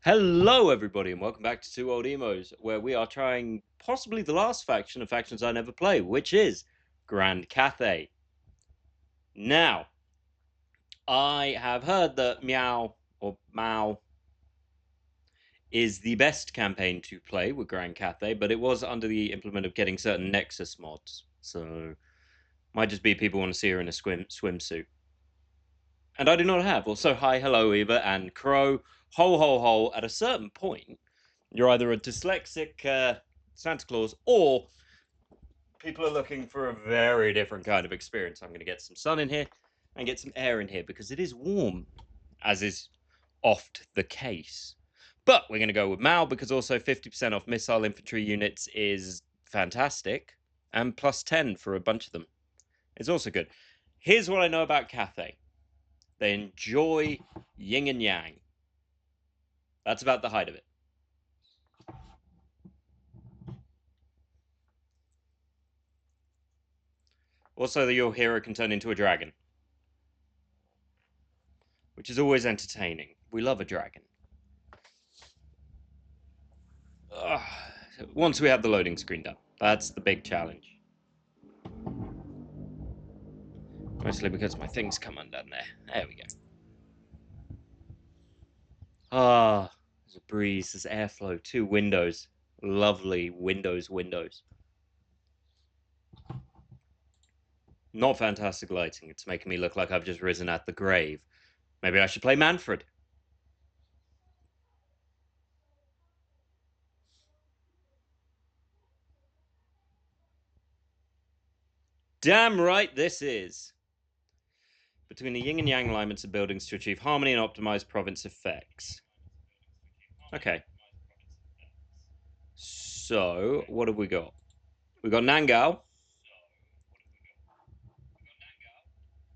Hello, everybody, and welcome back to Two Old Emos, where we are trying possibly the last faction of factions I never play, which is Grand Cathay. Now, I have heard that Meow or Mao is the best campaign to play with Grand Cathay, but it was under the implement of getting certain Nexus mods, so might just be people want to see her in a swimsuit. And I do not have. Also, hi, hello, Eva and Crow. Ho. At a certain point, you're either a dyslexic Santa Claus or people are looking for a very different kind of experience. I'm going to get some sun in here and get some air in here because it is warm, as is oft the case. But we're going to go with Mao because also 50% off missile infantry units is fantastic, and plus 10 for a bunch of them is also good. Here's what I know about Cathay. They enjoy yin and yang. That's about the height of it. Also, that your hero can turn into a dragon, which is always entertaining. We love a dragon. Once we have the loading screen done, that's the big challenge. Mostly because my things come undone there. There we go. There's a breeze, there's airflow, 2 windows. Lovely windows. Not fantastic lighting. It's making me look like I've just risen at the grave. Maybe I should play Manfred. Damn right this is. Between the yin and yang alignments of buildings to achieve harmony and optimize province effects. Okay. So, what have we got? We got Nangao.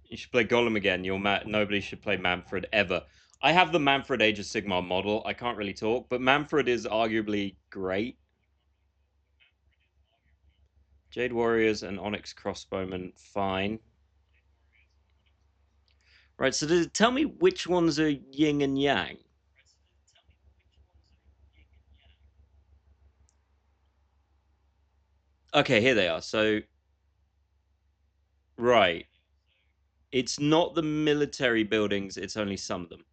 You should play Golem again. Nobody should play Manfred ever. I have the Manfred Age of Sigmar model. I can't really talk, but Manfred is arguably great. Jade Warriors and Onyx Crossbowmen, fine. Right, so tell me which ones are yin and yang. Okay, here they are. So, right. It's not the military buildings, it's only some of them.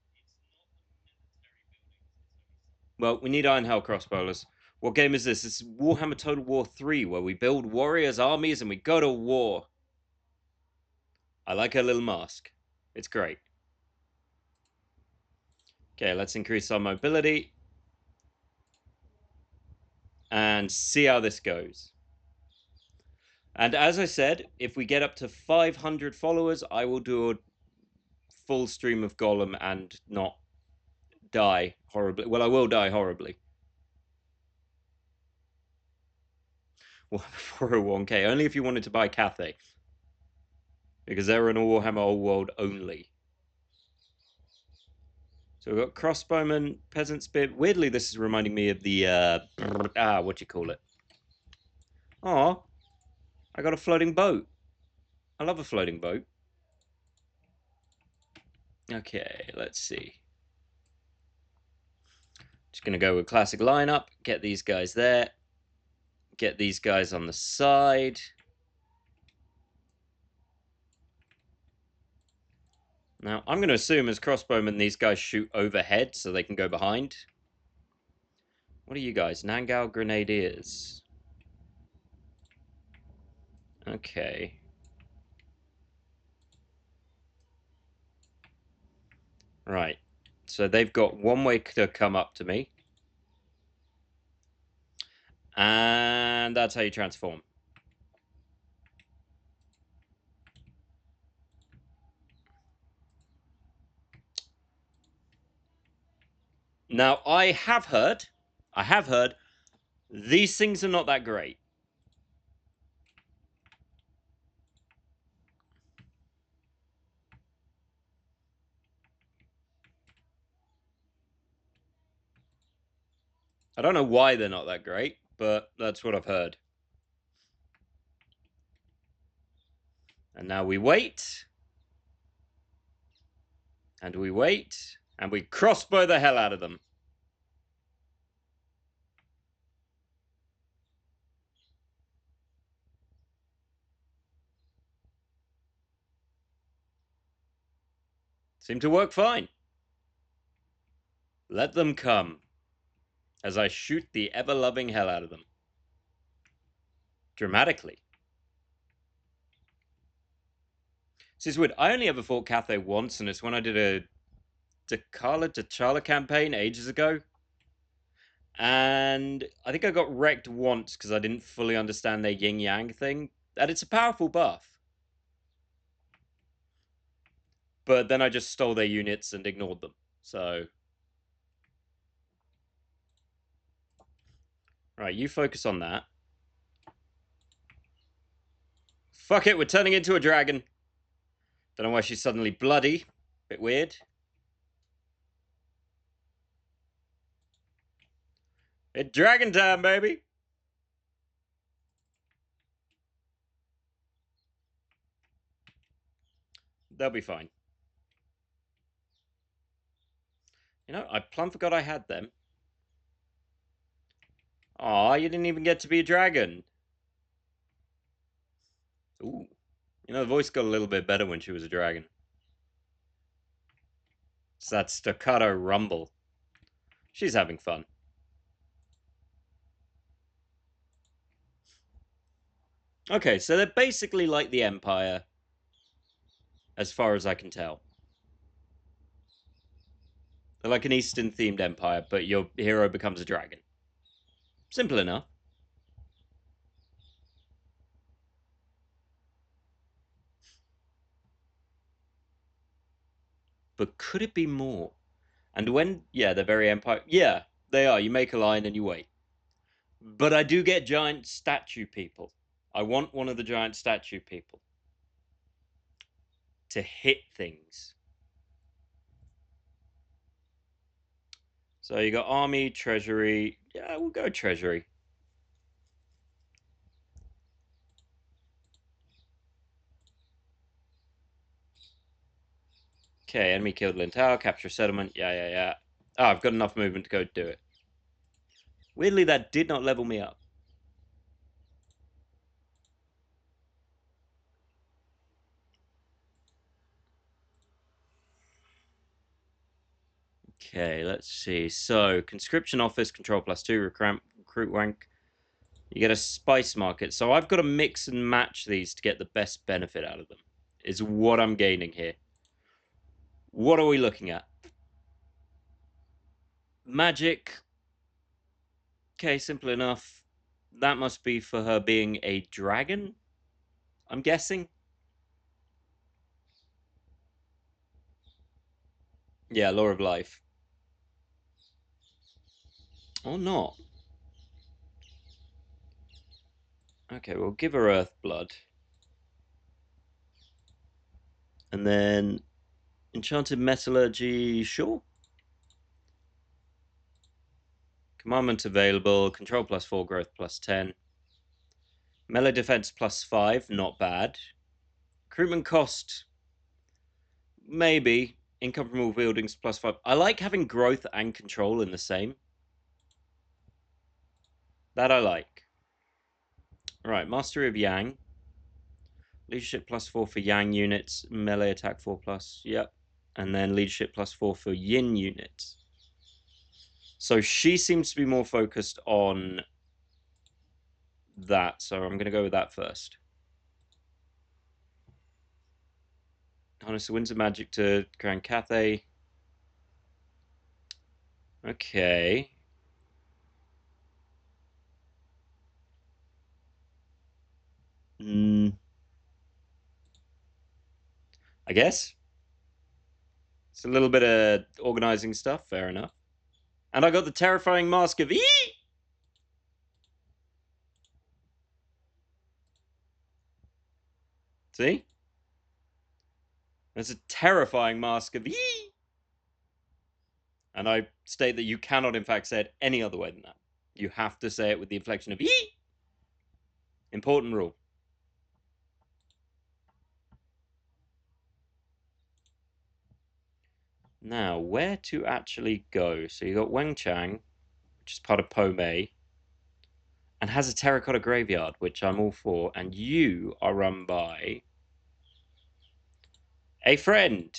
Well, we need Iron Hell crossbowlers. What game is this? This is Warhammer Total War 3, where we build warriors' armies and we go to war. I like her little mask. It's great. Okay, let's increase our mobility. And see how this goes. And as I said, if we get up to 500 followers, I will do a full stream of Golem and not die horribly. Well, I will die horribly. Well, 401k, only if you wanted to buy Cathay. Because they're an Warhammer Old World only. So we've got Crossbowman, Peasant Spear. Weirdly, this is reminding me of the, what do you call it? Oh, I got a floating boat. I love a floating boat. Okay, let's see. Just going to go with classic lineup. Get these guys there. Get these guys on the side. Now, I'm going to assume as crossbowmen, these guys shoot overhead so they can go behind. What are you guys? Nangao Grenadiers. Okay. Right. So they've got one way to come up to me. And that's how you transform. Now, I have heard, these things are not that great. I don't know why they're not that great, but that's what I've heard. And now we wait. And we wait. And we crossbow the hell out of them. Seem to work fine. Let them come, as I shoot the ever-loving hell out of them. Dramatically. See, it's weird. I only ever fought Cathay once, and it's when I did a T'Challa campaign ages ago. And I think I got wrecked once because I didn't fully understand their yin-yang thing. And it's a powerful buff. But then I just stole their units and ignored them. So... Right, you focus on that. Fuck it, we're turning into a dragon. Don't know why she's suddenly bloody. Bit weird. It's dragon time, baby! They'll be fine. You know, I plumb forgot I had them. Aw, you didn't even get to be a dragon. Ooh. You know, the voice got a little bit better when she was a dragon. It's that staccato rumble. She's having fun. Okay, so they're basically like the Empire, as far as I can tell. They're like an Eastern-themed Empire, but your hero becomes a dragon. Simple enough. But could it be more? And when... Yeah, they're very Empire... Yeah, they are. You make a line and you wait. But I do get giant statue people. I want one of the giant statue people to hit things. So you got army, treasury. Yeah, we'll go treasury. Okay, enemy killed Lin Tower, capture settlement. Yeah. Oh, I've got enough movement to go do it. Weirdly, that did not level me up. Okay, let's see. So, conscription office, control +2, recruit rank. You get a spice market. So I've got to mix and match these to get the best benefit out of them, is what I'm gaining here. What are we looking at? Magic. Okay, simple enough. That must be for her being a dragon, I'm guessing. Yeah, Law of Life. Or not. Okay, we'll give her Earth Blood. And then Enchanted Metallurgy, sure. Commandment available, control +4, growth +10. Melee defense +5, not bad. Recruitment cost, maybe. Income from all buildings +5. I like having growth and control in the same. That I like. Right, Mastery of Yang. Leadership +4 for Yang units. Melee attack 4+. Yep. And then leadership +4 for Yin units. So she seems to be more focused on that. So I'm going to go with that first. Harness the Winds of Magic to Grand Cathay. Okay. I guess. It's a little bit of organizing stuff, fair enough. And I got the terrifying mask of See? There's a terrifying mask of And I state that you cannot, in fact, say it any other way than that. You have to say it with the inflection of Important rule. Now, where to actually go? So you got Wenchang, which is part of Po Mei, and has a terracotta graveyard, which I'm all for. And you are run by a friend.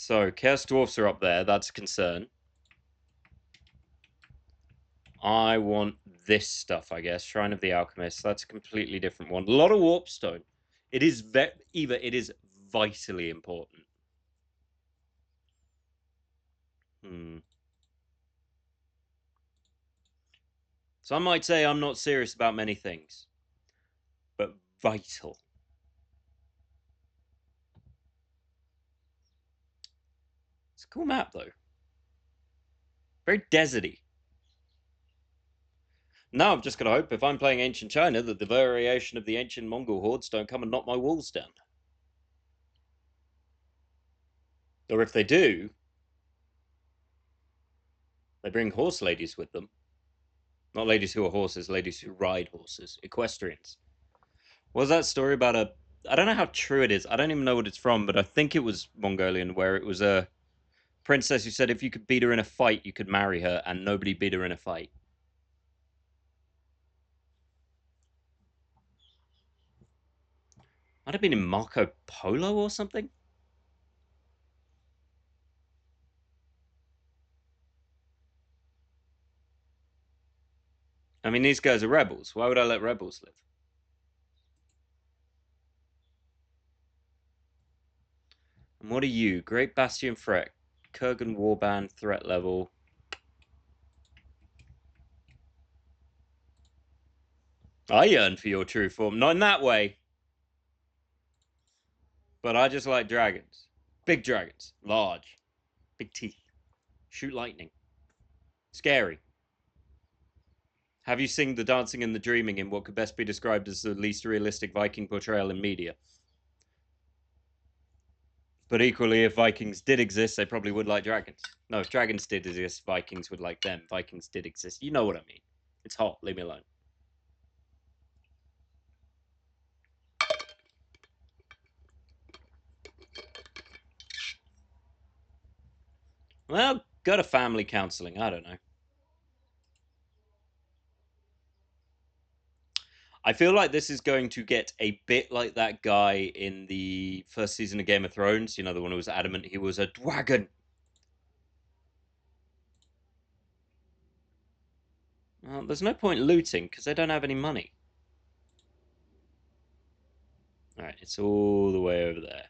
So, Chaos Dwarfs are up there. That's a concern. I want this stuff, I guess. Shrine of the Alchemist. That's a completely different one. A lot of Warpstone. It is Eva, it is vitally important. So I might say I'm not serious about many things, but vital. It's a cool map, though. Very deserty. Now I've just got to hope, if I'm playing Ancient China, that the variation of the ancient Mongol hordes don't come and knock my walls down. Or if they do, they bring horse ladies with them. Not ladies who are horses, ladies who ride horses. Equestrians. What was that story about a... I don't know how true it is. I don't even know what it's from, but I think it was Mongolian, where it was a princess who said if you could beat her in a fight, you could marry her, and nobody beat her in a fight. Might have been in Marco Polo or something? I mean, these guys are rebels. Why would I let rebels live? And what are you? Great Bastion threat. Kurgan Warband threat level. I yearn for your true form. Not in that way. But I just like dragons. Big dragons. Large. Big teeth. Shoot lightning. Scary. Have you seen the dancing and the dreaming in what could best be described as the least realistic Viking portrayal in media? But equally, if Vikings did exist, they probably would like dragons. No, if dragons did exist, Vikings would like them. Vikings did exist. You know what I mean. It's hot. Leave me alone. Well, go to family counseling. I don't know. I feel like this is going to get a bit like that guy in the first season of Game of Thrones. You know, the one who was adamant he was a dragon. Well, there's no point looting because they don't have any money. Alright, it's all the way over there.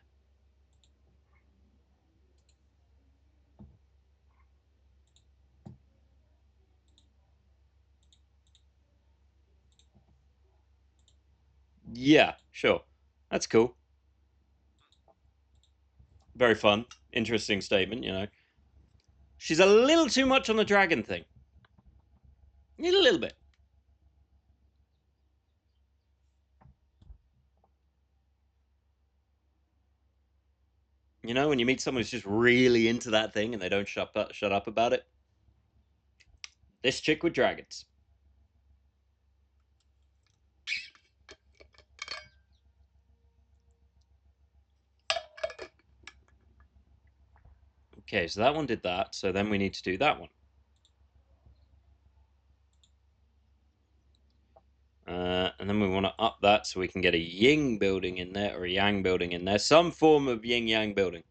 Yeah, sure. That's cool. Very fun. Interesting statement, you know. She's a little too much on the dragon thing. A little bit. You know, when you meet someone who's just really into that thing and they don't shut up about it. This chick with dragons. Okay, so that one did that. So then we need to do that one. And then we want to up that so we can get a yin building in there or a yang building in there. Some form of yin-yang building.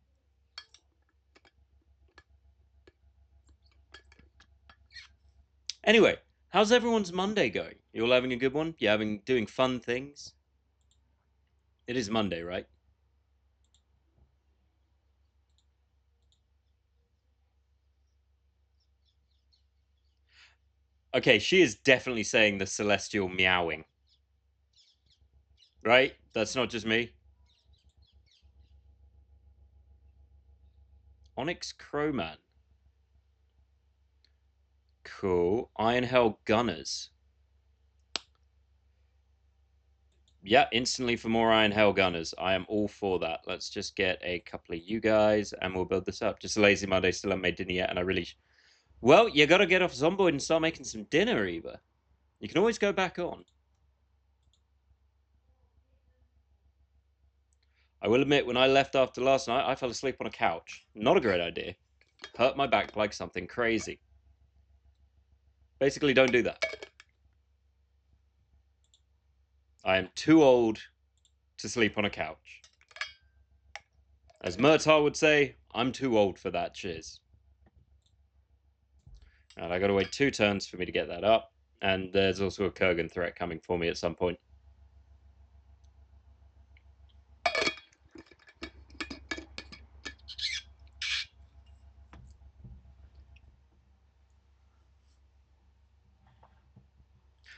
Anyway, how's everyone's Monday going? You all having a good one? You doing fun things? It is Monday, right? Okay, she is definitely saying the celestial meowing. Right? That's not just me. Onyx Crowman. Cool. Iron Hell Gunners. Yeah, instantly for more Iron Hell Gunners. I am all for that. Let's just get a couple of you guys and we'll build this up. Just a lazy Monday, still haven't made dinner yet, and I really... Well, you gotta get off Zomboid and start making some dinner, Eva. You can always go back on. I will admit, when I left after last night, I fell asleep on a couch. Not a great idea. Hurt my back like something crazy. Basically, don't do that. I am too old to sleep on a couch. As Murtaugh would say, I'm too old for that shiz. And I got to wait 2 turns for me to get that up. And there's also a Kurgan threat coming for me at some point.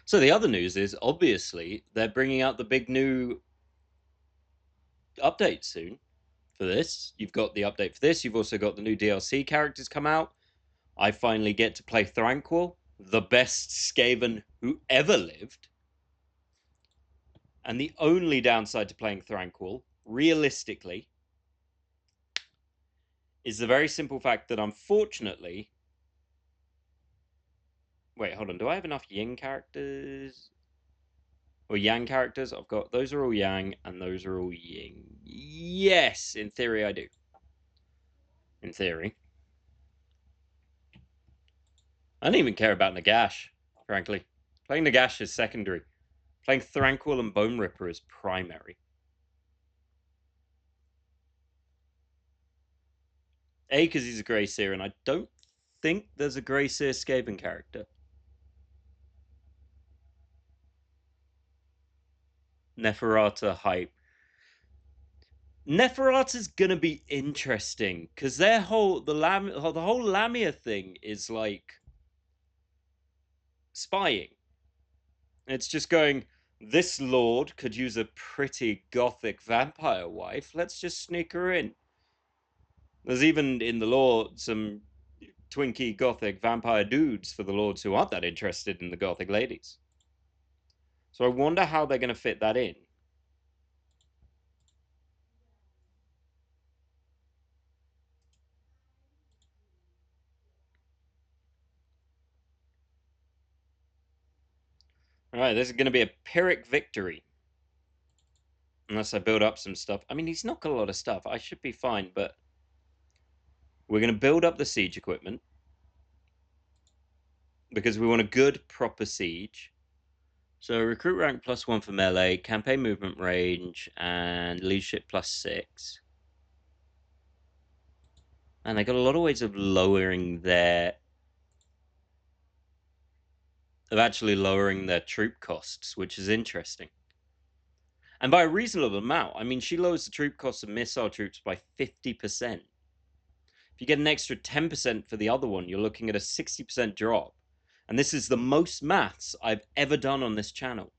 So the other news is, obviously, they're bringing out the big new update soon for this. You've got the update for this. You've also got the new DLC characters come out. I finally get to play Thranquil, the best Skaven who ever lived. And the only downside to playing Thranquil, realistically, is the very simple fact that unfortunately... Wait, hold on. Do I have enough Yin characters? Or Yang characters? I've got... Those are all Yang, and those are all Yin. Yes! In theory, I do. In theory. I don't even care about Nagash, frankly. Playing Nagash is secondary. Playing Thranquil and Bone Ripper is primary. A, because he's a Grey Seer, and I don't think there's a Grey Seer Skaven character. Neferata hype. Neferata's gonna be interesting because the whole Lamia thing is like spying. It's just going, this lord could use a pretty gothic vampire wife. Let's just sneak her in. There's even in the lore some twinky gothic vampire dudes for the lords who aren't that interested in the gothic ladies. So I wonder how they're going to fit that in. All right, this is going to be a Pyrrhic victory. Unless I build up some stuff. I mean, he's not got a lot of stuff. I should be fine, but we're going to build up the siege equipment because we want a good, proper siege. So recruit rank +1 for melee, campaign movement range, and leadership +6. And they got a lot of ways of lowering their... of actually lowering their troop costs, which is interesting. And by a reasonable amount. I mean, she lowers the troop costs of missile troops by 50%. If you get an extra 10% for the other one, you're looking at a 60% drop. And this is the most maths I've ever done on this channel.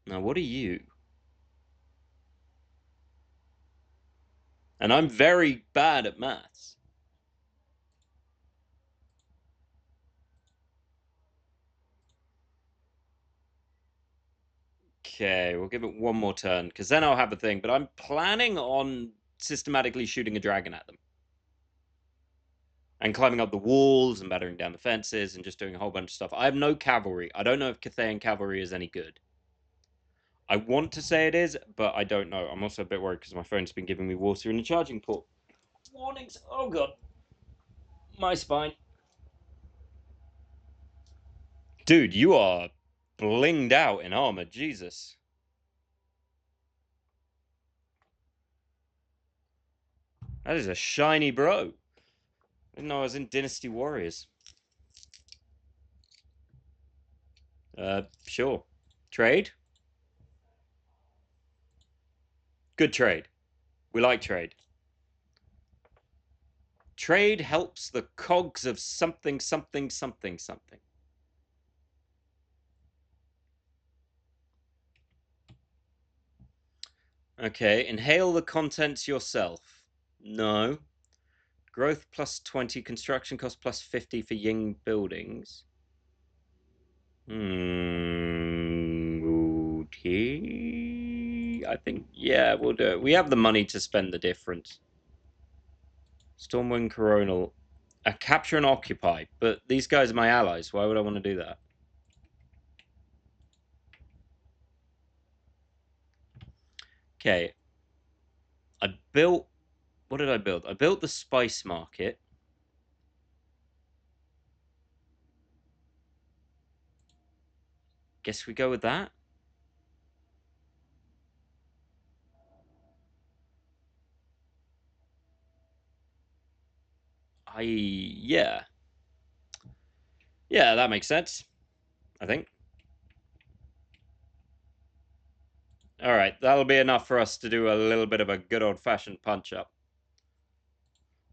Now, what are you? And I'm very bad at maths. Okay, we'll give it one more turn, because then I'll have a thing. But I'm planning on systematically shooting a dragon at them. And climbing up the walls and battering down the fences and just doing a whole bunch of stuff. I have no cavalry. I don't know if Cathayan cavalry is any good. I want to say it is, but I don't know. I'm also a bit worried because my phone's been giving me water in the charging port. Warnings. Oh, God. My spine. Dude, you are blinged out in armor. Jesus. That is a shiny bro. I didn't know I was in Dynasty Warriors. Sure. Trade? Good trade. We like trade. Trade helps the cogs of something, something, something, something. Okay, inhale the contents yourself. No. Growth +20, construction cost +50 for Ying buildings. Okay. I think, yeah, we'll do it. We have the money to spend the difference. Stormwind Coronal. Capture and occupy. But these guys are my allies. Why would I want to do that? Okay. I built... What did I build? I built the spice market. Guess we go with that. Yeah. Yeah, that makes sense, I think. Alright, that'll be enough for us to do a little bit of a good old-fashioned punch-up.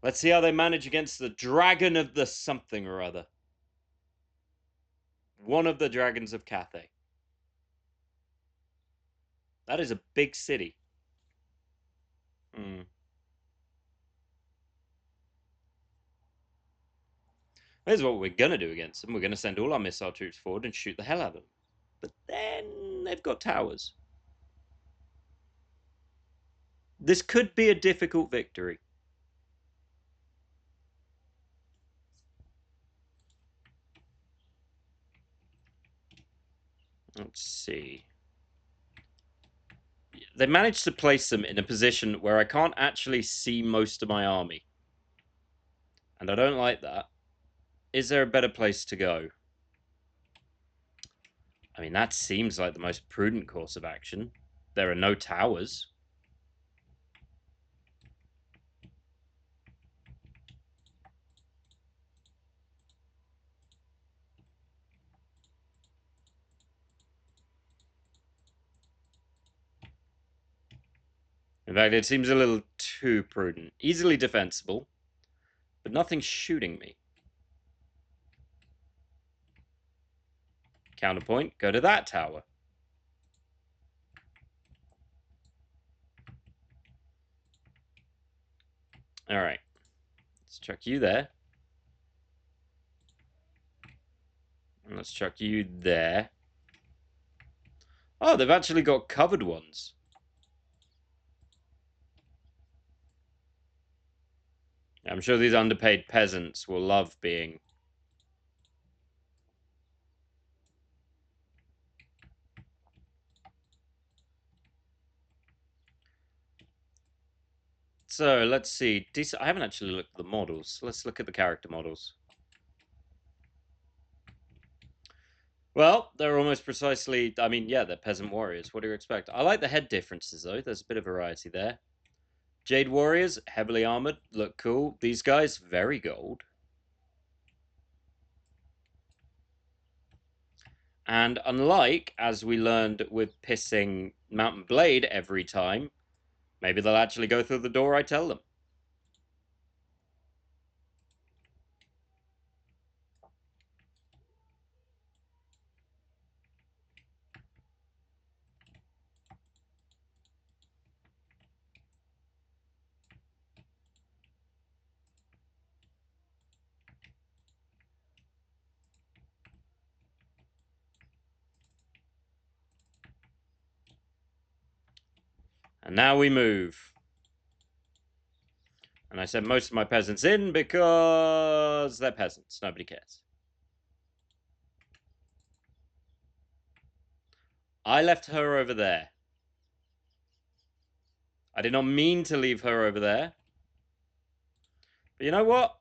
Let's see how they manage against the Dragon of the something or other. One of the Dragons of Cathay. That is a big city. Here's what we're going to do against them. We're going to send all our missile troops forward and shoot the hell out of them. But then they've got towers. This could be a difficult victory. Let's see. They managed to place them in a position where I can't actually see most of my army. And I don't like that. Is there a better place to go? I mean, that seems like the most prudent course of action. There are no towers. In fact, it seems a little too prudent. Easily defensible, but nothing's shooting me. Counterpoint, go to that tower. Alright. Let's chuck you there. And let's chuck you there. Oh, they've actually got covered ones. I'm sure these underpaid peasants will love being... So, let's see. I haven't actually looked at the models. Let's look at the character models. Well, they're almost precisely... I mean, yeah, they're peasant warriors. What do you expect? I like the head differences, though. There's a bit of variety there. Jade warriors, heavily armored, look cool. These guys, very gold. And unlike, as we learned with pissing Mountain Blade every time, maybe they'll actually go through the door I tell them. And now we move. And I sent most of my peasants in because they're peasants. Nobody cares. I left her over there. I did not mean to leave her over there. But you know what?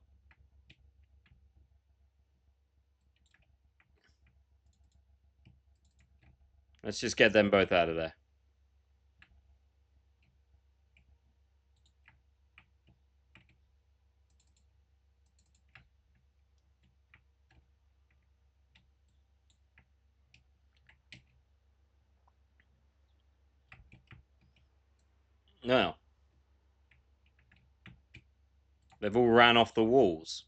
Let's just get them both out of there. No. They've all ran off the walls.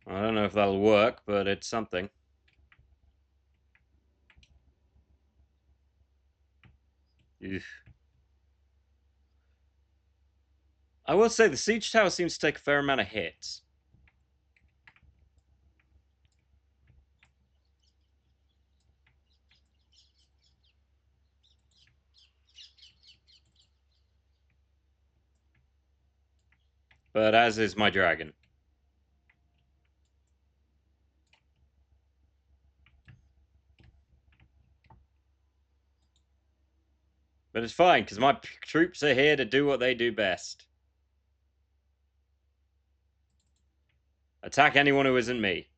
I don't know if that'll work, but it's something. Oof. I will say the siege tower seems to take a fair amount of hits. But as is my dragon. But it's fine, because my troops are here to do what they do best. Attack anyone who isn't me.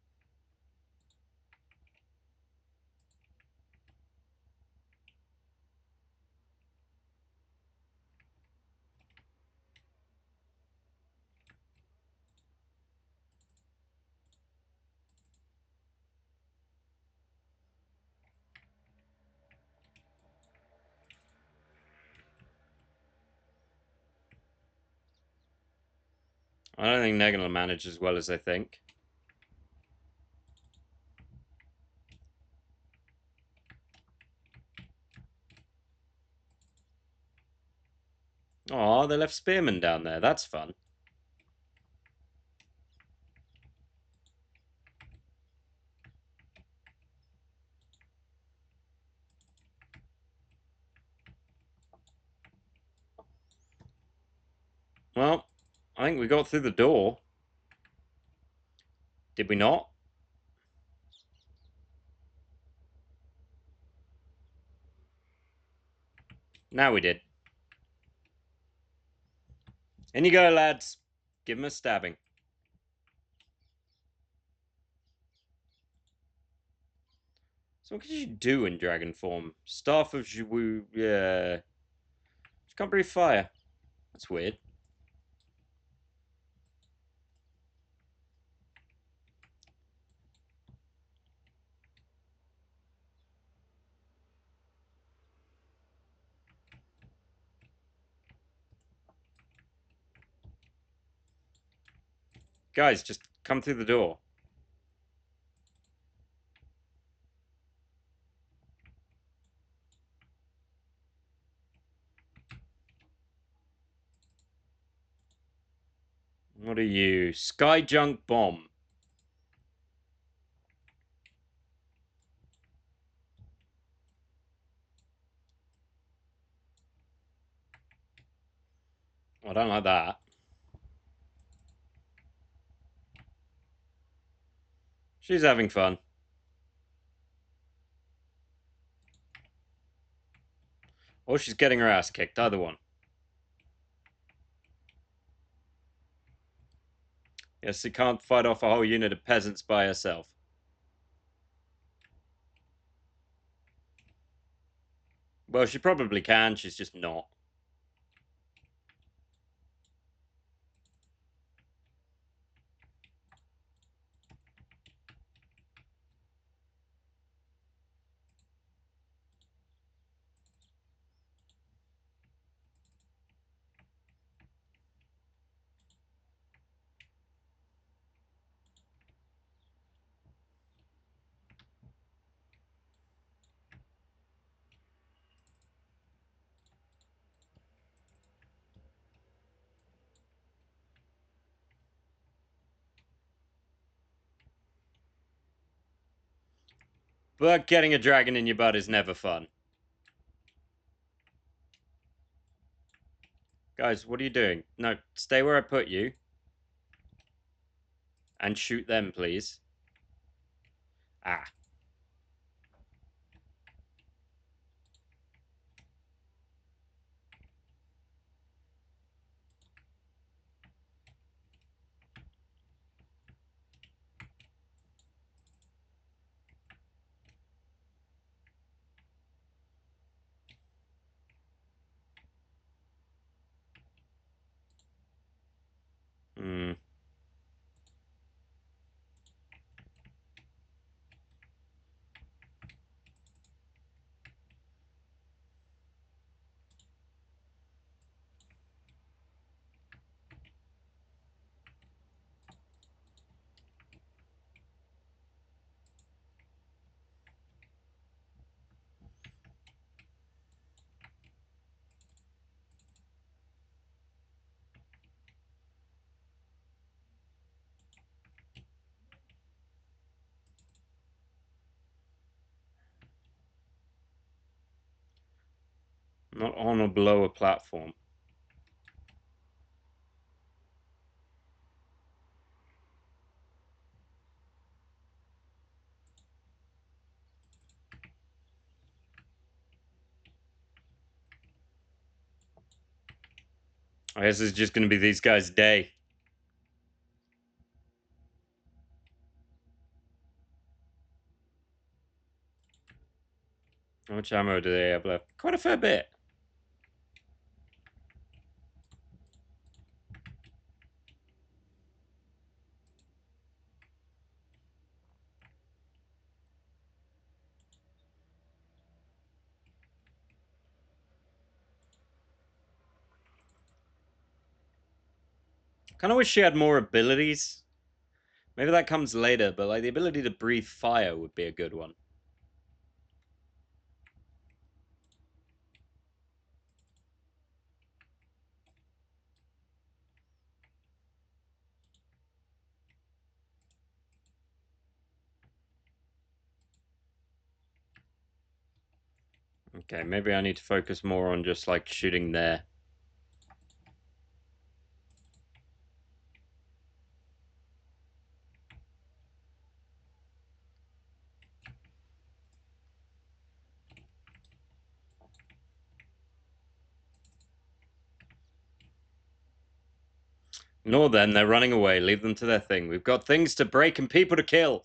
I don't think they're going to manage as well as I think. Oh, they left spearmen down there. That's fun. Well, I think we got through the door. Did we not? Now we did. In you go, lads. Give him a stabbing. So what could you do in dragon form? Staff of Jiwu, yeah. You can't breathe fire. That's weird. Guys, just come through the door. What are you? Sky junk bomb. I don't like that. She's having fun. Or she's getting her ass kicked. Either one. Yes, she can't fight off a whole unit of peasants by herself. Well, she probably can. She's just not. But getting a dragon in your butt is never fun. Guys, what are you doing? No, stay where I put you. And shoot them, please. Ah. Hmm. Not on or below a platform. I guess it's just going to be these guys' day. How much ammo do they have left? Quite a fair bit. Kind of wish she had more abilities. Maybe that comes later, but like the ability to breathe fire would be a good one. Okay, maybe I need to focus more on just like shooting there. Nor then, they're running away. Leave them to their thing. We've got things to break and people to kill.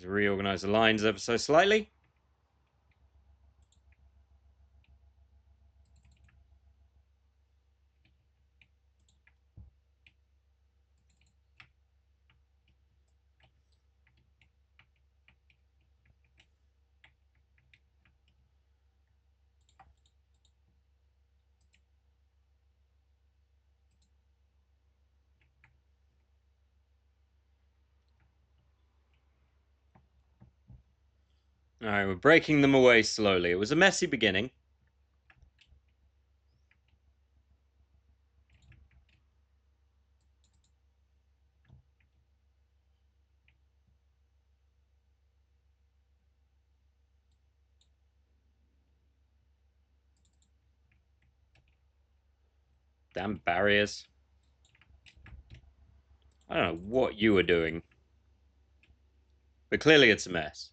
Just reorganize the lines ever so slightly. All right, we're breaking them away slowly. It was a messy beginning. Damn barriers. I don't know what you were doing, but clearly it's a mess.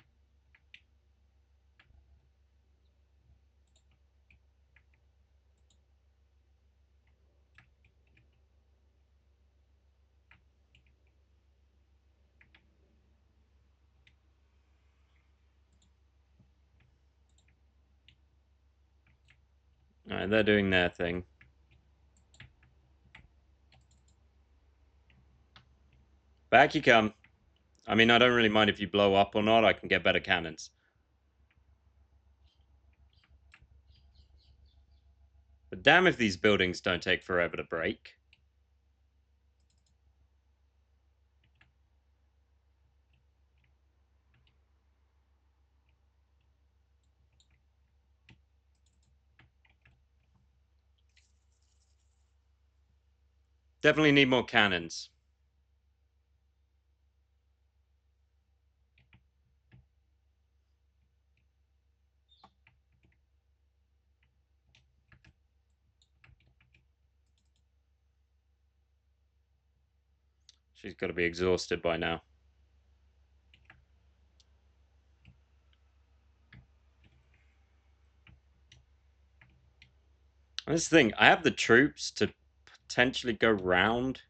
All right, they're doing their thing. Back you come. I mean, I don't really mind if you blow up or not. I can get better cannons. But damn if these buildings don't take forever to break. Definitely need more cannons. She's got to be exhausted by now. And this thing, I have the troops to potentially go round.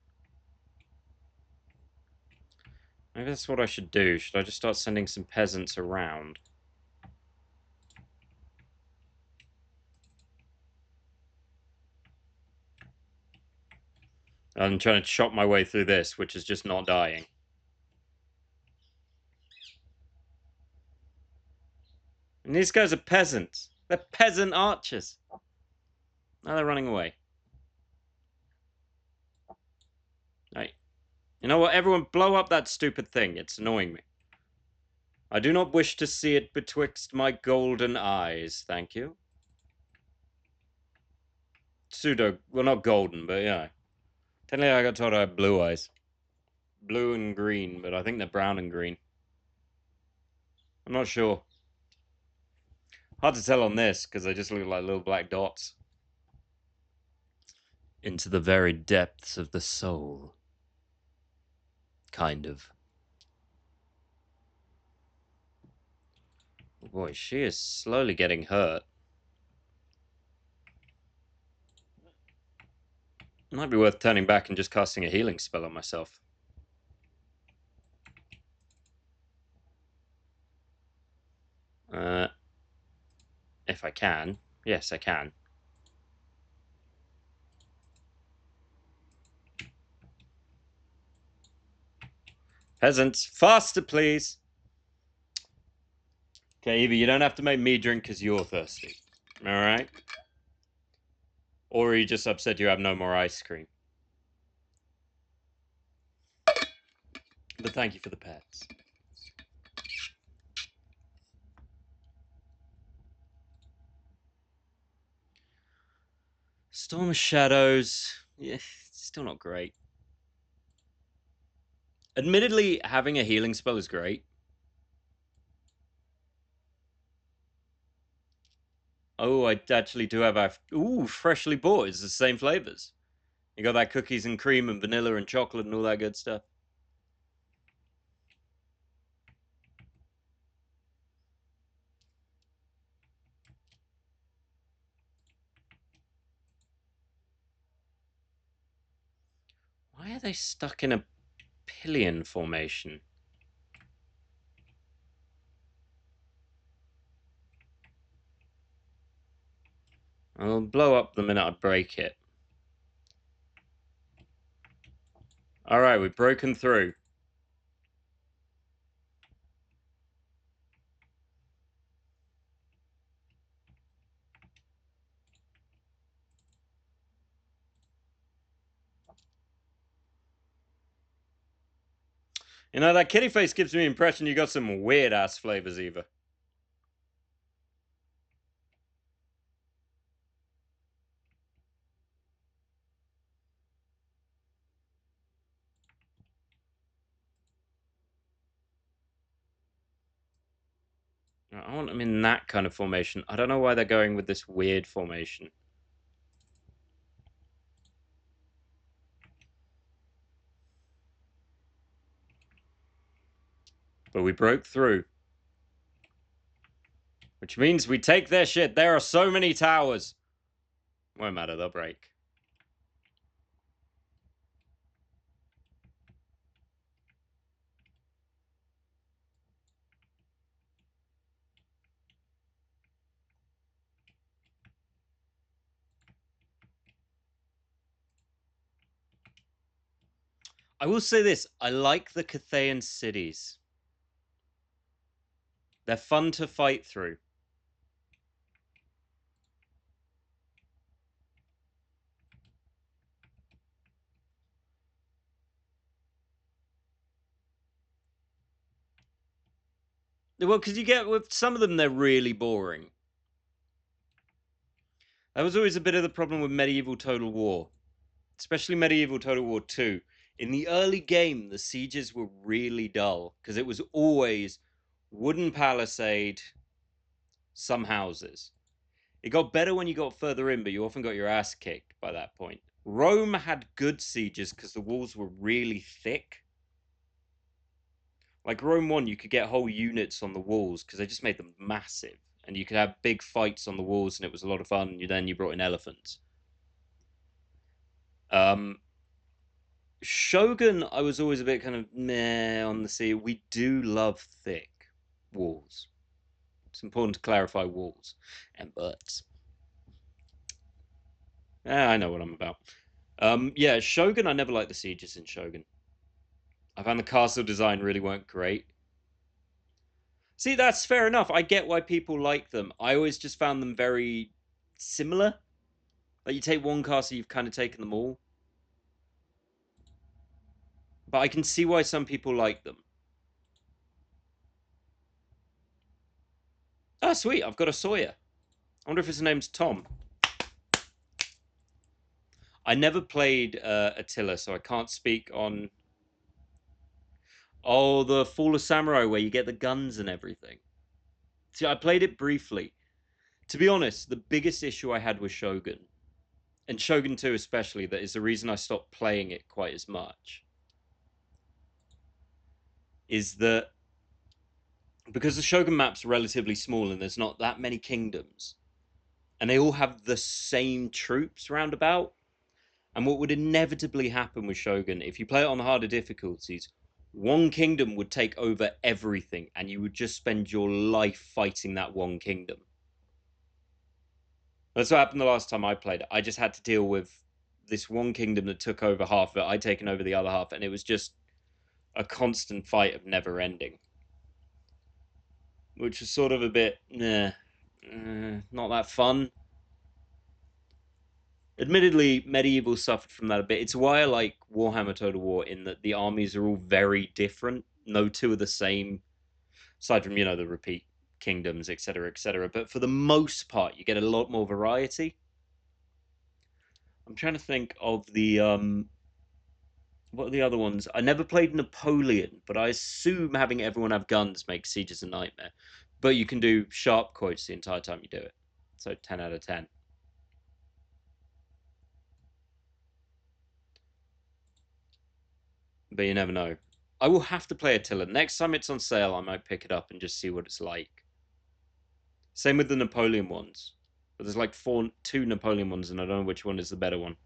Maybe that's what I should do. Should I just start sending some peasants around? I'm trying to chop my way through this, which is just not dying. And these guys are peasants. They're peasant archers. Now they're running away. Right. You know what? Everyone blow up that stupid thing. It's annoying me. I do not wish to see it betwixt my golden eyes. Thank you. Pseudo. Well, not golden, but yeah. Technically, I got told I have blue eyes. Blue and green, but I think they're brown and green. I'm not sure. Hard to tell on this because they just look like little black dots. into the very depths of the soul. Kind of. Oh boy, she is slowly getting hurt. Might be worth turning back and just casting a healing spell on myself. If I can. Yes, I can. Peasants, faster, please. Okay, Evie, you don't have to make me drink because you're thirsty. All right? Or are you just upset you have no more ice cream? But thank you for the pets. Storm of Shadows. Yeah, still not great. Admittedly, having a healing spell is great. Oh, I actually do have a... Ooh, freshly bought. It's the same flavors. You got that cookies and cream and vanilla and chocolate and all that good stuff. Why are they stuck in a pillion formation? I'll blow up the minute I break it. Alright, we've broken through. You know, that kitty face gives me the impression you got some weird-ass flavors, Eva. I want them in that kind of formation. I don't know why they're going with this weird formation. But we broke through. Which means we take their shit. There are so many towers. Won't matter, they'll break. I will say this. I like the Cathayan cities. They're fun to fight through. Well, because you get with some of them, they're really boring. That was always a bit of the problem with Medieval Total War, especially Medieval Total War 2. In the early game, the sieges were really dull because it was always wooden palisade, some houses. It got better when you got further in, but you often got your ass kicked by that point. Rome had good sieges because the walls were really thick. Like Rome 1, you could get whole units on the walls because they just made them massive. And you could have big fights on the walls, and it was a lot of fun. Then you brought in elephants. Shogun, I was always a bit kind of meh on the sea. We do love thick walls. It's important to clarify walls and butts. I know what I'm about. Yeah, Shogun, I never liked the sieges in Shogun. I found the castle design really weren't great. See, that's fair enough. I get why people like them. I always just found them very similar. Like, you take one castle, you've kind of taken them all. But I can see why some people like them. Oh, sweet. I've got a Sawyer. I wonder if his name's Tom. I never played Attila, so I can't speak on... Oh, the Fall of Samurai, where you get the guns and everything. See, I played it briefly. To be honest, the biggest issue I had with Shogun and Shogun 2 especially, that is the reason I stopped playing it quite as much, is that because the Shogun map's relatively small and there's not that many kingdoms, and they all have the same troops roundabout, and what would inevitably happen with Shogun, if you play it on the harder difficulties, one kingdom would take over everything, and you would just spend your life fighting that one kingdom. That's what happened the last time I played it. I just had to deal with this one kingdom that took over half of it. I'd taken over the other half, and it was just a constant fight of never ending. Which was sort of a bit, not that fun. Admittedly, Medieval suffered from that a bit. It's why I like Warhammer Total War, in that the armies are all very different. No two are the same, aside from, the repeat kingdoms, etc., etc. But for the most part, you get a lot more variety. I'm trying to think of the what are the other ones? I never played Napoleon, but I assume having everyone have guns makes sieges a nightmare. But you can do sharp quotes the entire time you do it. So 10 out of 10. But you never know. I will have to play Attila. Next time it's on sale, I might pick it up and just see what it's like. Same with the Napoleon ones. But there's like two Napoleon ones, and I don't know which one is the better one.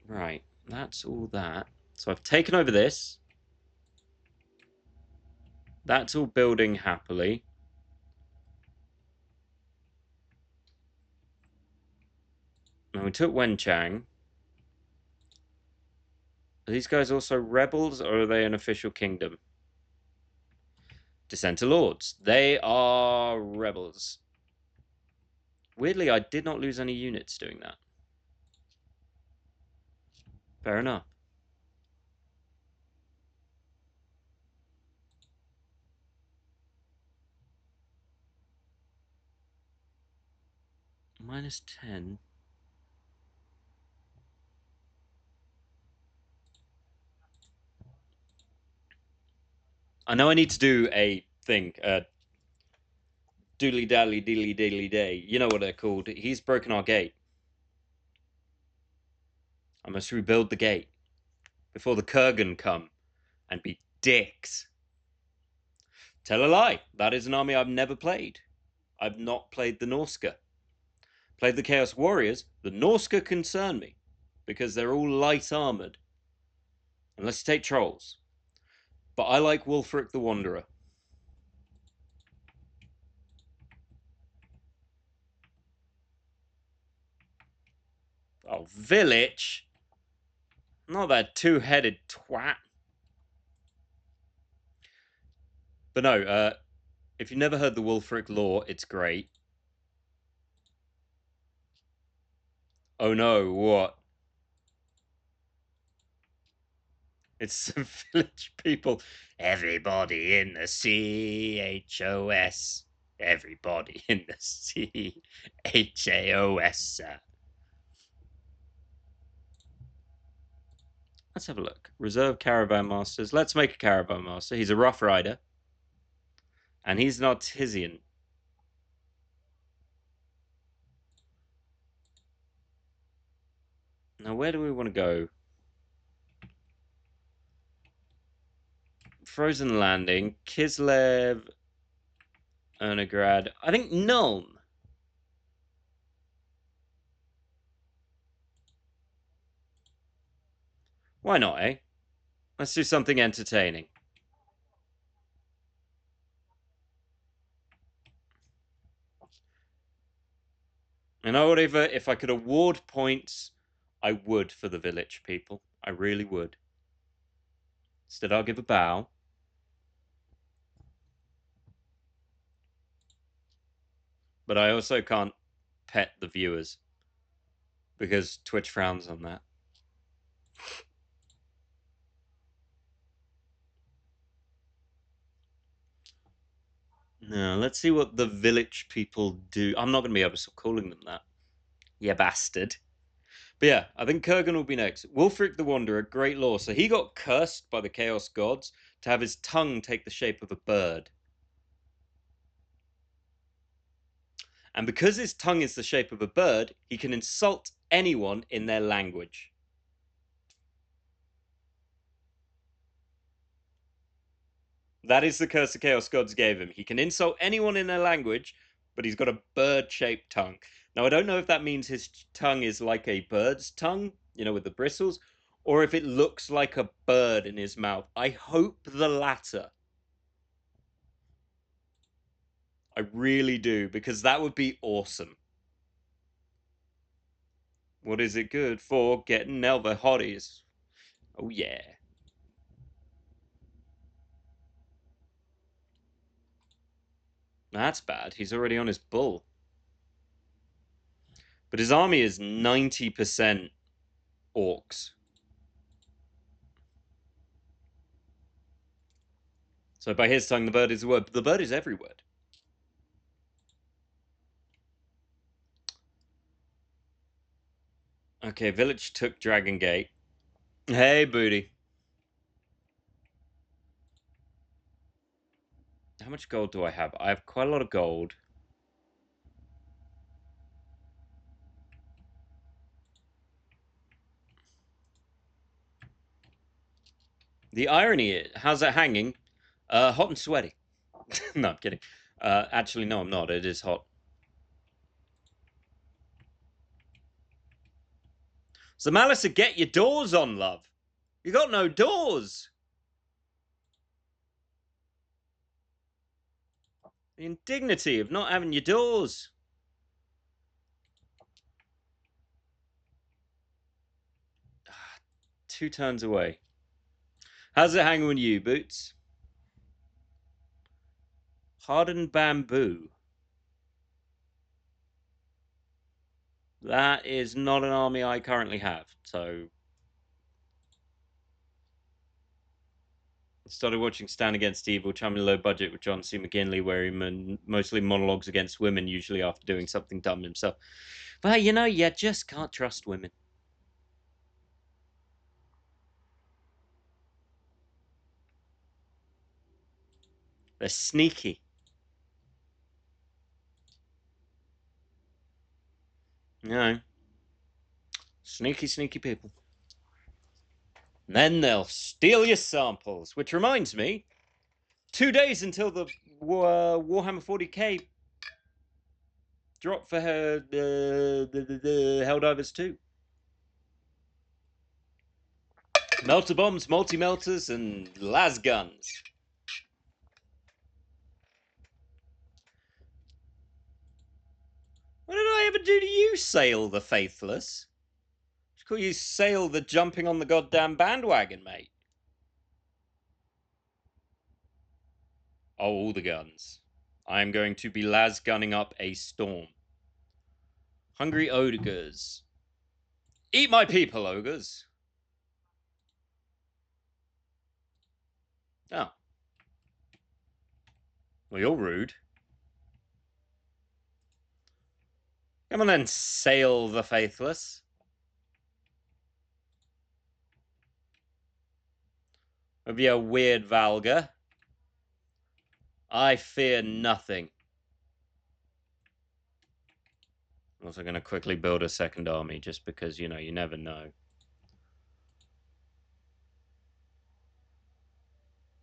Right, that's all that. So I've taken over this. That's all building happily. Now we took Wenchang. Are these guys also rebels, or are they an official kingdom? Dissenter Lords. They are rebels. Weirdly, I did not lose any units doing that. Fair enough. -10. I know I need to do a thing. Doodly dally deedly daily day. You know what they're called. He's broken our gate. I must rebuild the gate before the Kurgan come and be dicks. Tell a lie. That is an army I've never played. I've not played the Norska. Played the Chaos Warriors. The Norska concern me because they're all light armored. Unless you take trolls. But I like Wulfric the Wanderer. Oh, Village? Not that two-headed twat. But no, if you've never heard the Wulfric lore, it's great. Oh no, what? It's some village people. Everybody in the CHOS. Everybody in the CHAOS. Let's have a look. Reserve Caravan Masters. Let's make a Caravan Master. He's a Rough Rider. And he's an Artisan. Now, where do we want to go? Frozen Landing, Kislev, Ernegrad. I think Nuln. Why not, eh? Let's do something entertaining. And whatever, if I could award points, I would for the village people. I really would. Instead, I'll give a bow. But I also can't pet the viewers because Twitch frowns on that. Now, let's see what the village people do. I'm not going to be able to stop calling them that. Yeah, bastard. But yeah, I think Kurgan will be next. Wulfric the Wanderer, great lore. So he got cursed by the Chaos Gods to have his tongue take the shape of a bird. And because his tongue is the shape of a bird, he can insult anyone in their language. That is the curse the Chaos Gods gave him. He can insult anyone in their language, but he's got a bird-shaped tongue. Now, I don't know if that means his tongue is like a bird's tongue, you know, with the bristles, or if it looks like a bird in his mouth. I hope the latter. I really do, because that would be awesome. What is it good for? Getting Nelva hotties. Oh, yeah. That's bad. He's already on his bull. But his army is 90% orcs. So by his tongue, the bird is a word. But the bird is every word. Okay, village took Dragon Gate. Hey, booty. How much gold do I have? I have quite a lot of gold. The irony is, how's that hanging? Hot and sweaty. No, I'm kidding. Actually, no, I'm not. It is hot. So, Malisa, get your doors on, love. You got no doors. The indignity of not having your doors. Two turns away. How's it hanging with you, Boots? Hardened bamboo. That is not an army I currently have, so... Started watching Stand Against Evil, charming low budget with John C. McGinley, where he mostly monologues against women, usually after doing something dumb himself. But, you know, you just can't trust women. They're sneaky. You know, sneaky, sneaky people. And then they'll steal your samples, which reminds me, 2 days until the Warhammer 40k drop for Helldivers 2. Melter bombs, multi-melters, and las guns. What did I ever do to you, Sail the Faithless? Just call you Sail the jumping on the goddamn bandwagon, mate. Oh, all the guns. I am going to be las gunning up a storm. Hungry ogres. Eat my people, ogres. Oh. Well, you're rude. Come on then, Sail the Faithless. Of your weird Valga. I fear nothing. I'm also going to quickly build a second army, just because, you know, you never know.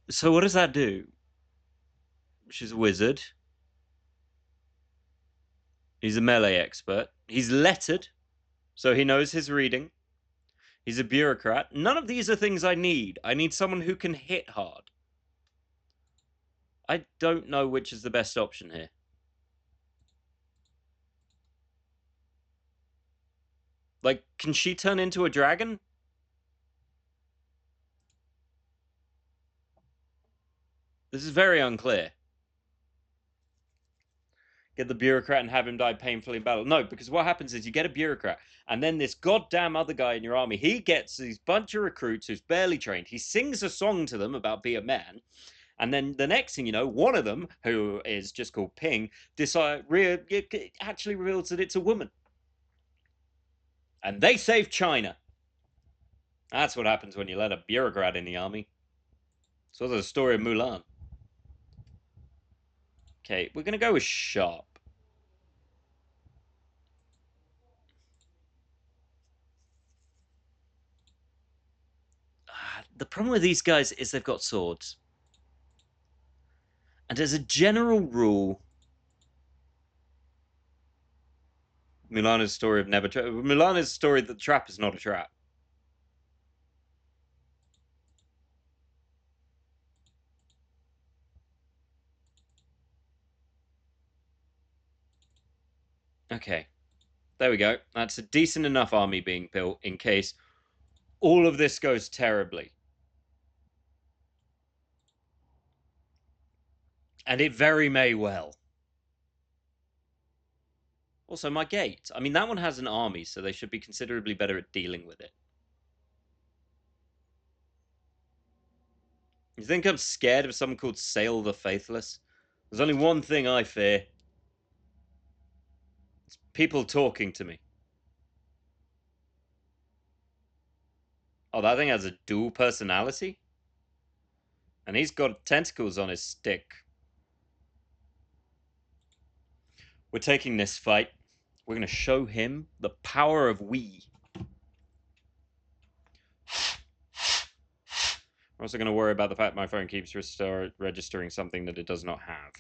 So what does that do? She's a wizard. He's a melee expert. He's lettered, so he knows his reading. He's a bureaucrat. None of these are things I need. I need someone who can hit hard. I don't know which is the best option here. Like, can she turn into a dragon? This is very unclear. Get the bureaucrat and have him die painfully in battle. No, because what happens is you get a bureaucrat, and then this goddamn other guy in your army, he gets these bunch of recruits who's barely trained. He sings a song to them about be a man, and then the next thing you know, one of them, who is just called Ping, actually reveals that it's a woman. And they save China. That's what happens when you let a bureaucrat in the army. So there's the story of Mulan. Okay, we're going to go with sharp. the problem with these guys is they've got swords. And as a general rule, Milana's story of never... Milana's story that the trap is not a trap. Okay. There we go. That's a decent enough army being built in case all of this goes terribly. And it very may well. Also, my gate. I mean, that one has an army, so they should be considerably better at dealing with it. You think I'm scared of something called Sail the Faithless? There's only one thing I fear. It's people talking to me. Oh, that thing has a dual personality? And he's got tentacles on his stick. We're taking this fight. We're going to show him the power of we. I'm also going to worry about the fact my phone keeps registering something that it does not have.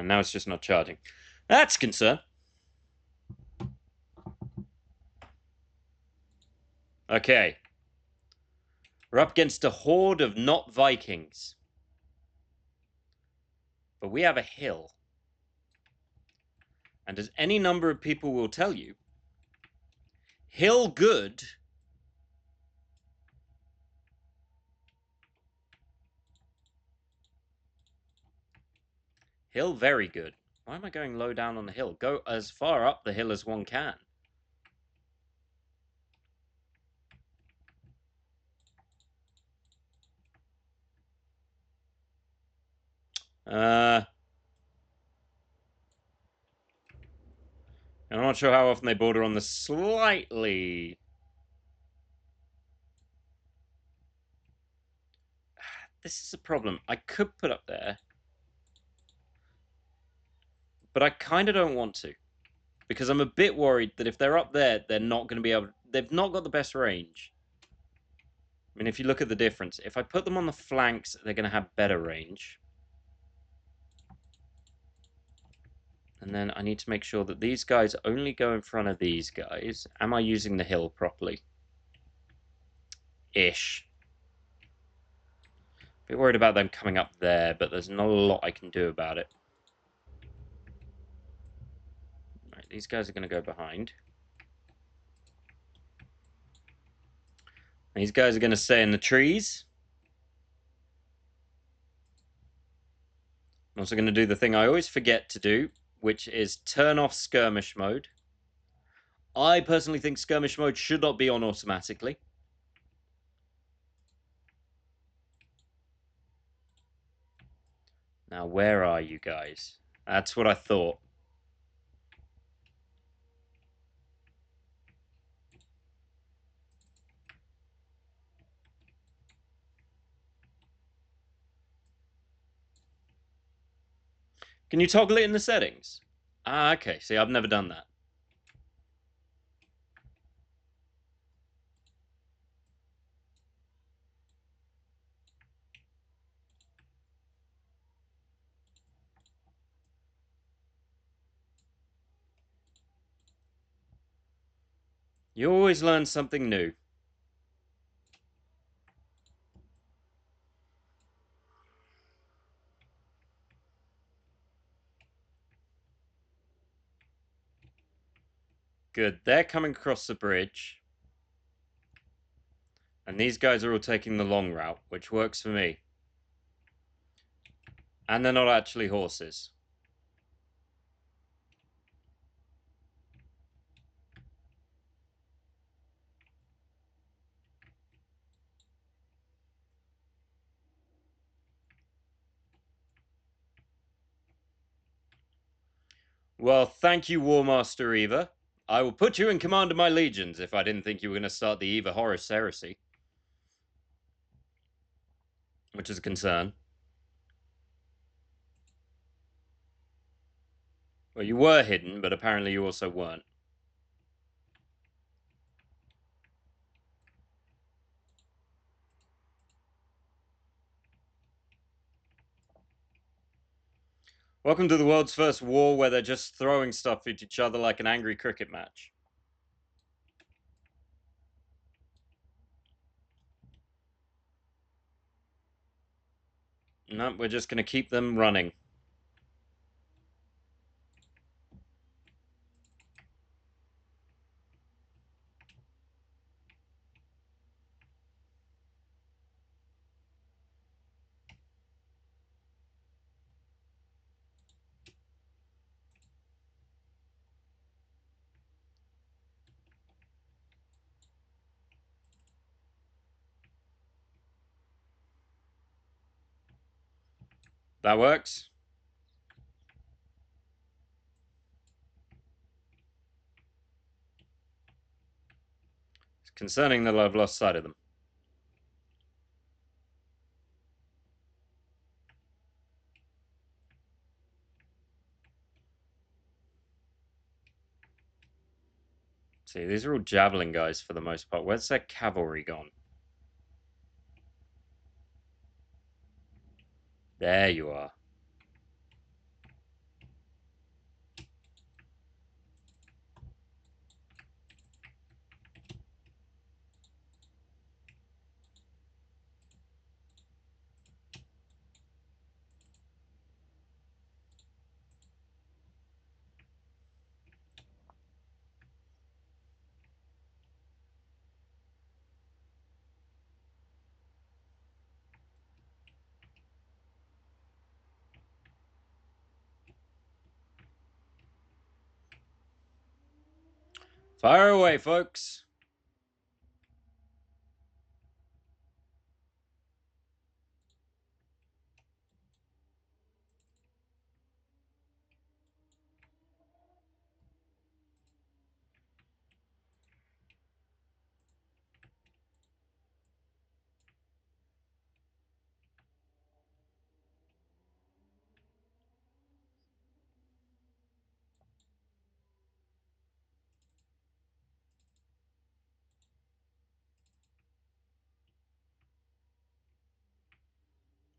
Now it's just not charging. That's a concern. Okay. We're up against a horde of not Vikings. But we have a hill. And as any number of people will tell you, hill good hill very good. Why am I going low down on the hill? Go as far up the hill as one can. I'm not sure how often they border on the slightly... This is a problem. I could put up there. But I kind of don't want to. Because I'm a bit worried that if they're up there, they're not going to be able... They've not got the best range. I mean, if you look at the difference, if I put them on the flanks, they're going to have better range. And then I need to make sure that these guys only go in front of these guys. Am I using the hill properly? Ish. A bit worried about them coming up there, but there's not a lot I can do about it. Right, these guys are going to go behind. These guys are going to stay in the trees. I'm also going to do the thing I always forget to do, which is turn off skirmish mode. I personally think skirmish mode should not be on automatically. Now, where are you guys? That's what I thought. Can you toggle it in the settings? Ah, okay. See, I've never done that. You always learn something new. Good. They're coming across the bridge. And these guys are all taking the long route, which works for me. And they're not actually horses. Well, thank you, War Master Eva. I will put you in command of my legions if I didn't think you were going to start the Eva Horus heresy. Which is a concern. Well, you were hidden, but apparently you also weren't. Welcome to the world's first war where they're just throwing stuff at each other like an angry cricket match. No, we're just going to keep them running. That works. It's concerning that I've lost sight of them. See, these are all javelin guys for the most part. Where's their cavalry gone? There you are. Fire away, folks.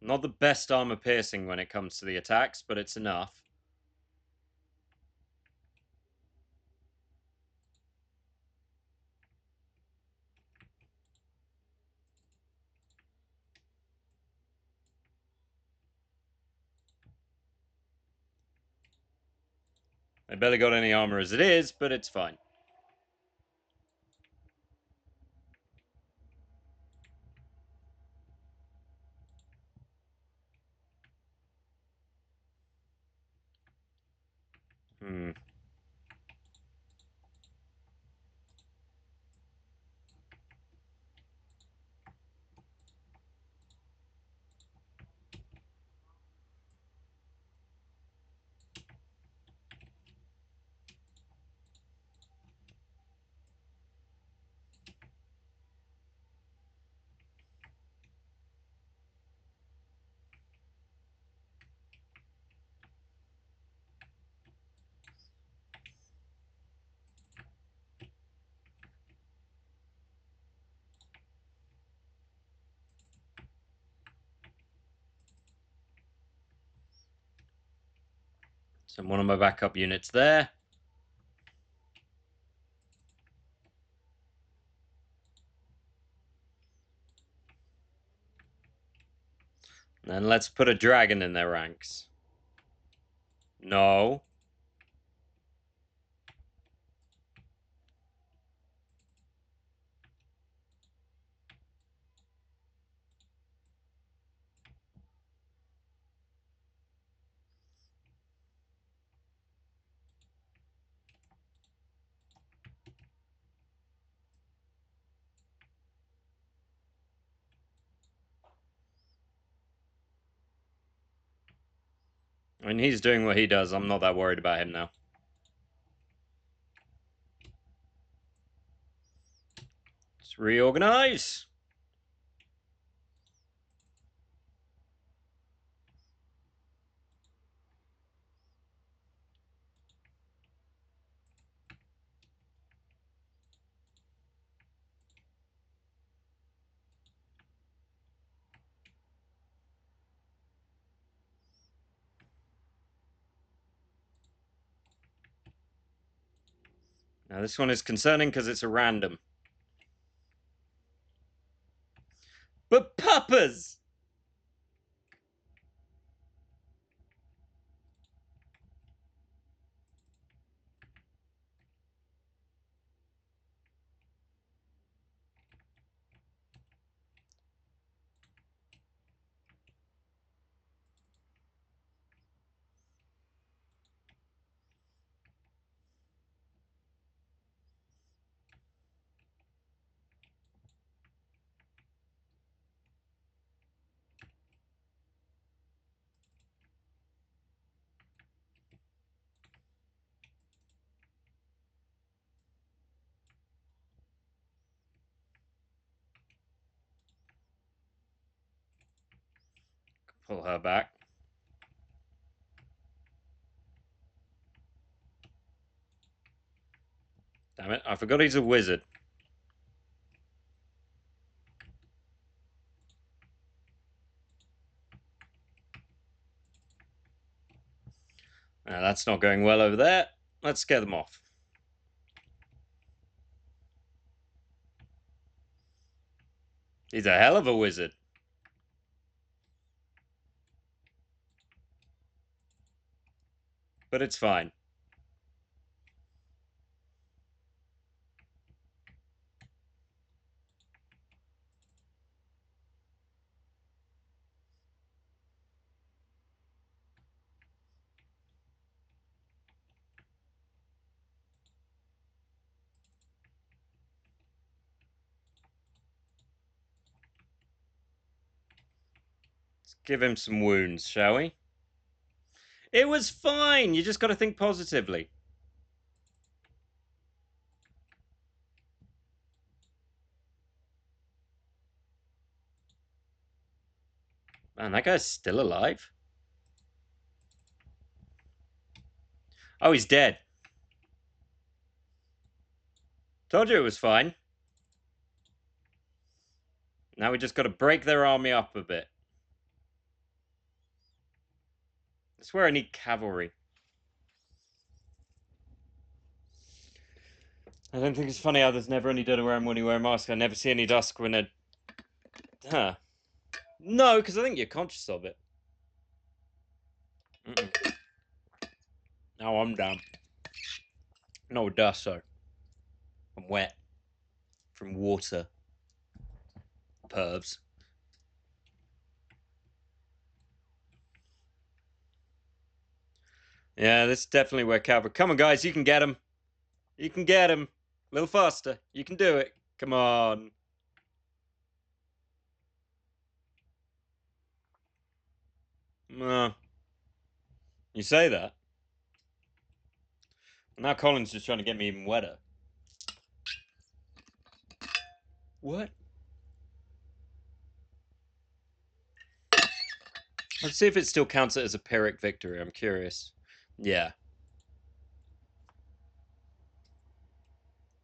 Not the best armor piercing when it comes to the attacks, but it's enough. I barely got any armor as it is, but it's fine. Hmm. So one of my backup units there. And let's put a dragon in their ranks. No. I mean, he's doing what he does. I'm not that worried about him now. Let's reorganize. Now this one is concerning because it's a random. But puppers! Pull her back. Damn it, I forgot he's a wizard. Now, that's not going well over there. Let's scare them off. He's a hell of a wizard. But it's fine. Let's give him some wounds, shall we? It was fine. You just got to think positively. Man, that guy's still alive. Oh, he's dead. Told you it was fine. Now we just got to break their army up a bit. That's where I need cavalry. I don't think it's funny how there's never any dead around when you wear a mask. I never see any dusk when a... Huh. No, because I think you're conscious of it. Now I'm down. No dust, though. I'm wet. From water. Pervs. Yeah, this is definitely where cavalry... Come on, guys, you can get him. You can get him. A little faster. You can do it. Come on. You say that. Now Colin's just trying to get me even wetter. What? Let's see if it still counts it as a Pyrrhic victory. I'm curious. Yeah.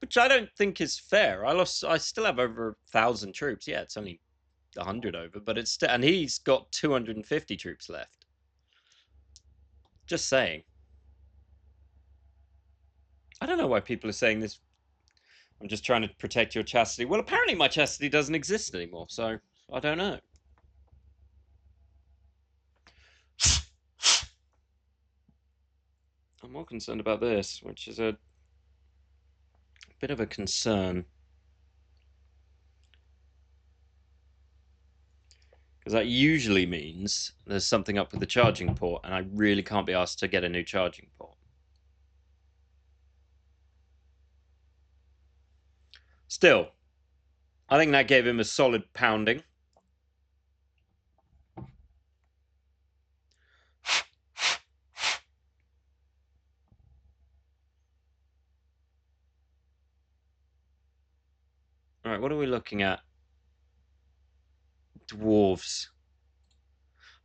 Which I don't think is fair. I still have over 1,000 troops. Yeah, it's only 100 over, but it's still, and he's got 250 troops left. Just saying. I don't know why people are saying this. I'm just trying to protect your chastity. Well, apparently my chastity doesn't exist anymore, so I don't know. I'm more concerned about this, which is a bit of a concern. Because that usually means there's something up with the charging port, and I really can't be asked to get a new charging port. Still, I think that gave him a solid pounding. All right, what are we looking at? Dwarves.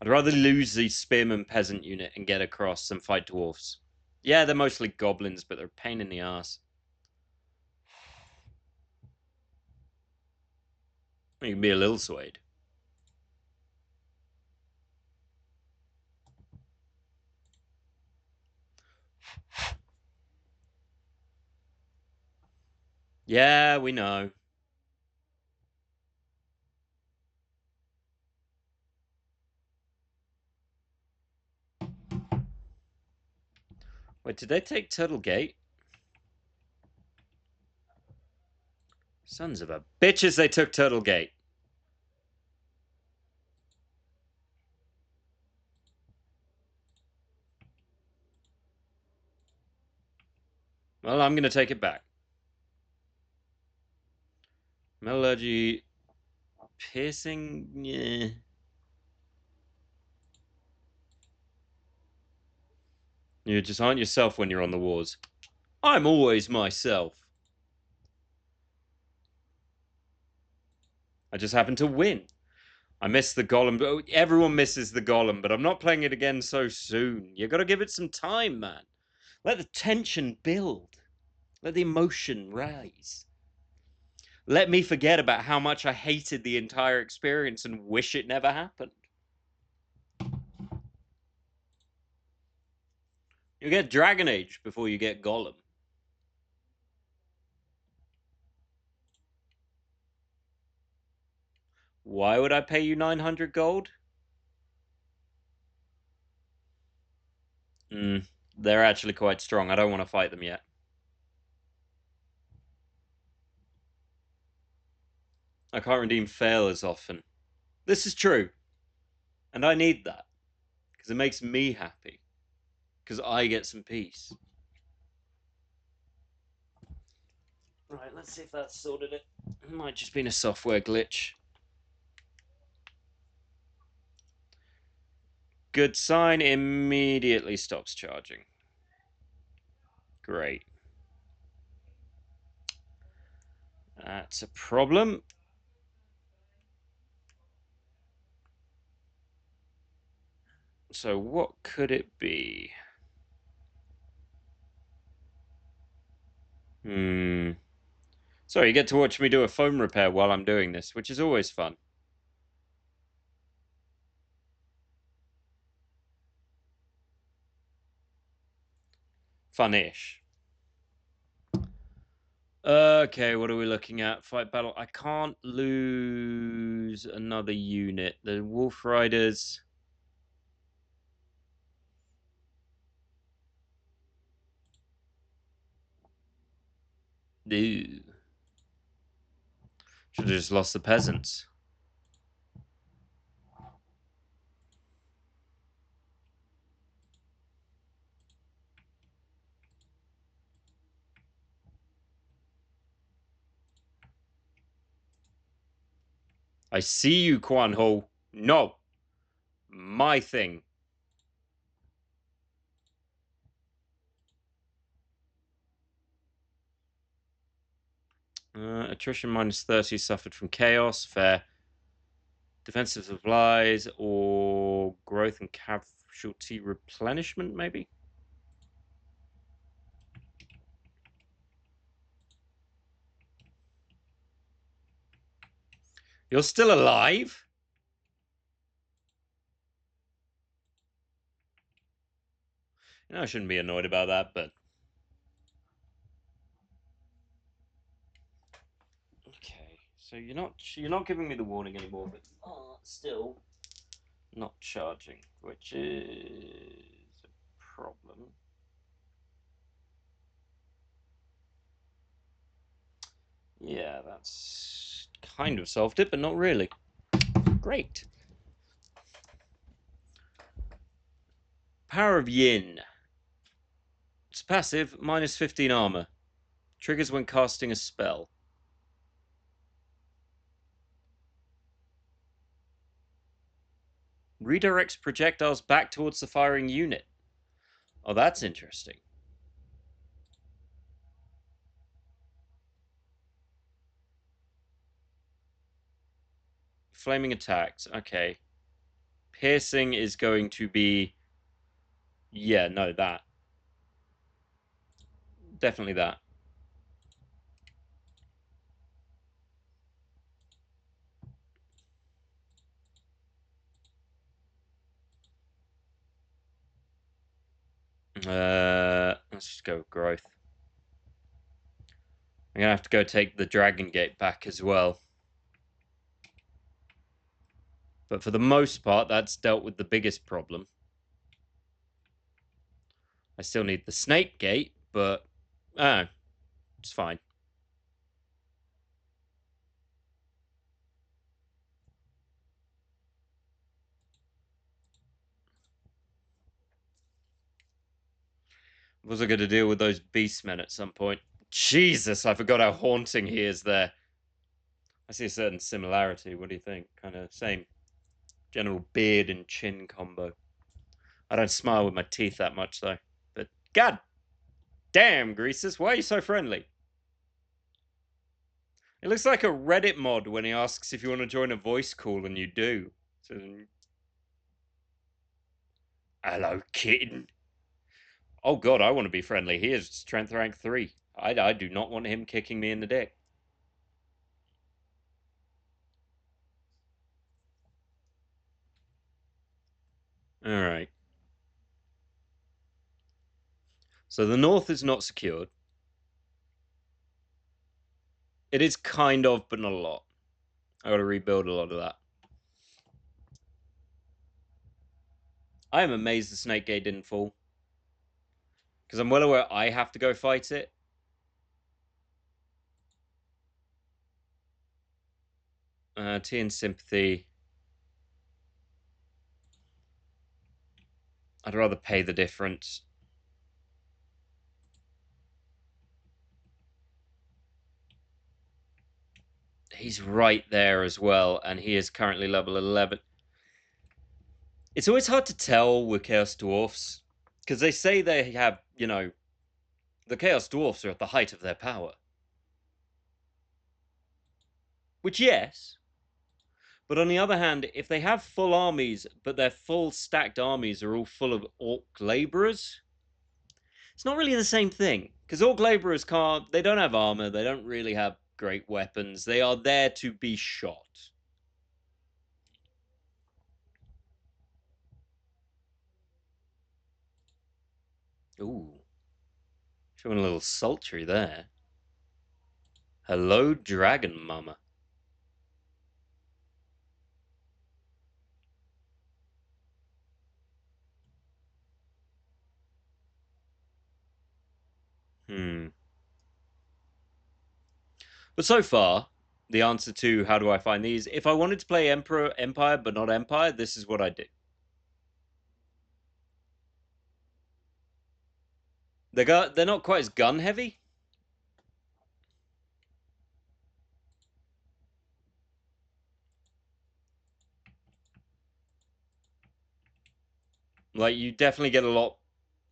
I'd rather lose the spearman peasant unit and get across than fight dwarves. Yeah, they're mostly goblins, but they're a pain in the ass. You can be a little swayed. Yeah, we know. Wait, did they take Turtle Gate? Sons of a bitches, they took Turtle Gate. Well, I'm going to take it back. Metallurgy, piercing, yeah. You just aren't yourself when you're on the wars. I'm always myself. I just happen to win. I missed the golem. Everyone misses the golem, but I'm not playing it again so soon. You got to give it some time, man. Let the tension build. Let the emotion rise. Let me forget about how much I hated the entire experience and wish it never happened. You get Dragon Age before you get Golem. Why would I pay you 900 gold? They're actually quite strong. I don't want to fight them yet. I can't redeem fail as often. This is true. And I need that. Because it makes me happy. Because I get some peace. Right, let's see if that sorted it. It might just been a software glitch. Good sign, immediately stops charging. Great. That's a problem. So what could it be? Sorry, you get to watch me do a foam repair while I'm doing this, which is always fun. Fun-ish. Okay, what are we looking at? Fight battle. I can't lose another unit. The Wolf Riders. Ew. Should have just lost the peasants. I see you, Quan Ho. No. My thing. Attrition minus 30 suffered from chaos. Fair. Defensive supplies or growth and casualty replenishment, maybe? You're still alive? You know, I shouldn't be annoyed about that, but... Okay, so you're not giving me the warning anymore, but still not charging, which is a problem. Yeah, that's kind of solved it, but not really. Great. Power of Yin. It's passive, minus 15 armor. Triggers when casting a spell. Redirects projectiles back towards the firing unit. Oh, that's interesting. Flaming attacks. Okay. Piercing is going to be... Yeah, no, that. Definitely that. Let's just go with growth. I'm going to have to go take the Dragon Gate back as well. But for the most part, that's dealt with the biggest problem. I still need the Snake Gate, but it's fine. Was I going to deal with those beastmen at some point? Jesus, I forgot how haunting he is there. I see a certain similarity. What do you think? Kind of same general beard and chin combo. I don't smile with my teeth that much, though. But god damn, Greasus, why are you so friendly? It looks like a Reddit mod when he asks if you want to join a voice call, and you do. So, hello, kitten. Oh god, I want to be friendly. He is strength rank 3. I do not want him kicking me in the dick. Alright. So the north is not secured. It is kind of, but not a lot. I gotta rebuild a lot of that. I am amazed the Snake Gate didn't fall. Because I'm well aware I have to go fight it. Tea and sympathy. I'd rather pay the difference. He's right there as well, and he is currently level 11. It's always hard to tell with Chaos Dwarfs, because they say they have, you know, the Chaos Dwarfs are at the height of their power. Which, yes. But on the other hand, if they have full armies, but their full stacked armies are all full of orc laborers, it's not really the same thing. Because orc laborers can't, they don't have armor, they don't really have great weapons, they are there to be shot. Ooh. Showing a little sultry there. Hello, Dragon Mama. But so far, the answer to how do I find these, if I wanted to play Empire, but not Empire, this is what I do. They're not quite as gun heavy. Like, you definitely get a lot.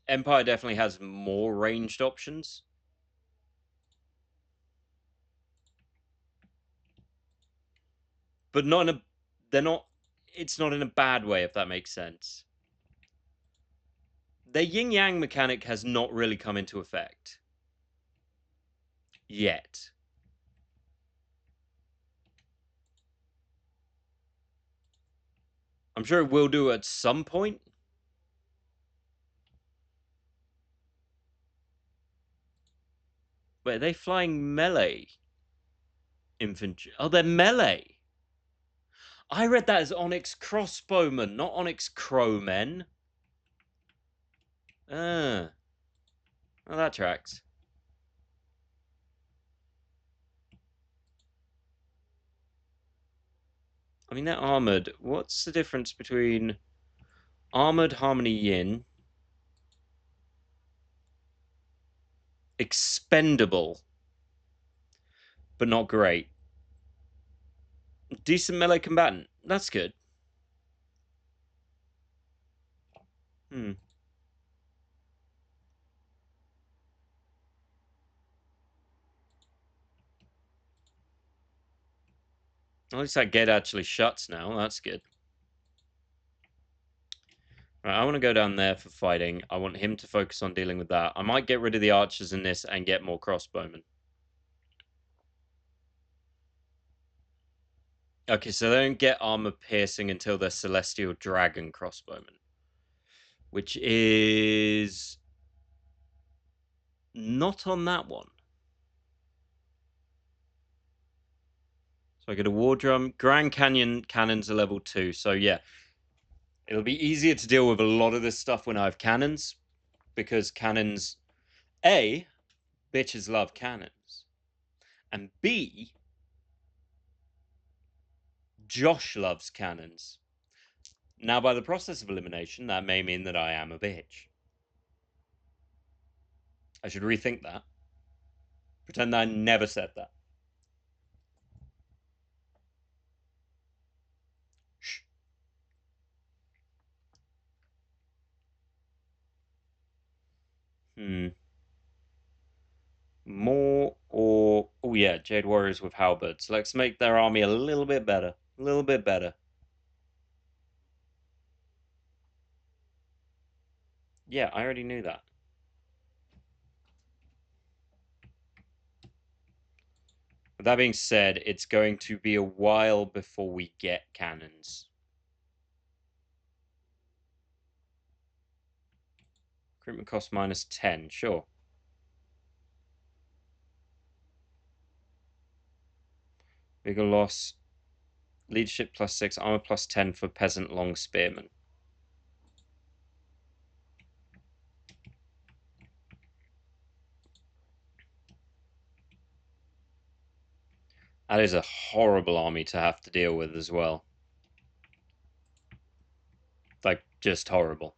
Empire definitely has more ranged options. But not in a. They're not. It's not in a bad way, if that makes sense. Their yin yang mechanic has not really come into effect. Yet. I'm sure it will do at some point. Wait, are they flying melee infantry? Oh, they're melee. I read that as Onyx crossbowmen, not Onyx crowmen. Well, that tracks. I mean, they're armored. What's the difference between armored harmony yin, expendable, but not great, decent melee combatant? That's good. At least that gate actually shuts now. That's good. Right, I want to go down there for fighting. I want him to focus on dealing with that. I might get rid of the archers in this and get more crossbowmen. Okay, so they don't get armor piercing until they're celestial dragon crossbowmen, which is not on that one. So I get a war drum. Grand Canyon cannons are level 2. So yeah, it'll be easier to deal with a lot of this stuff when I have cannons, because cannons, A, bitches love cannons, and B, Josh loves cannons. Now, by the process of elimination, that may mean that I am a bitch. I should rethink that. Pretend I never said that. Shh. More or... Oh yeah, Jade Warriors with halberds. Let's make their army a little bit better. A little bit better. Yeah, I already knew that. With that being said, it's going to be a while before we get cannons. Recruitment cost -10, sure. Bigger loss. Leadership +6, armor +10 for peasant long spearmen. That is a horrible army to have to deal with as well. Like, just horrible.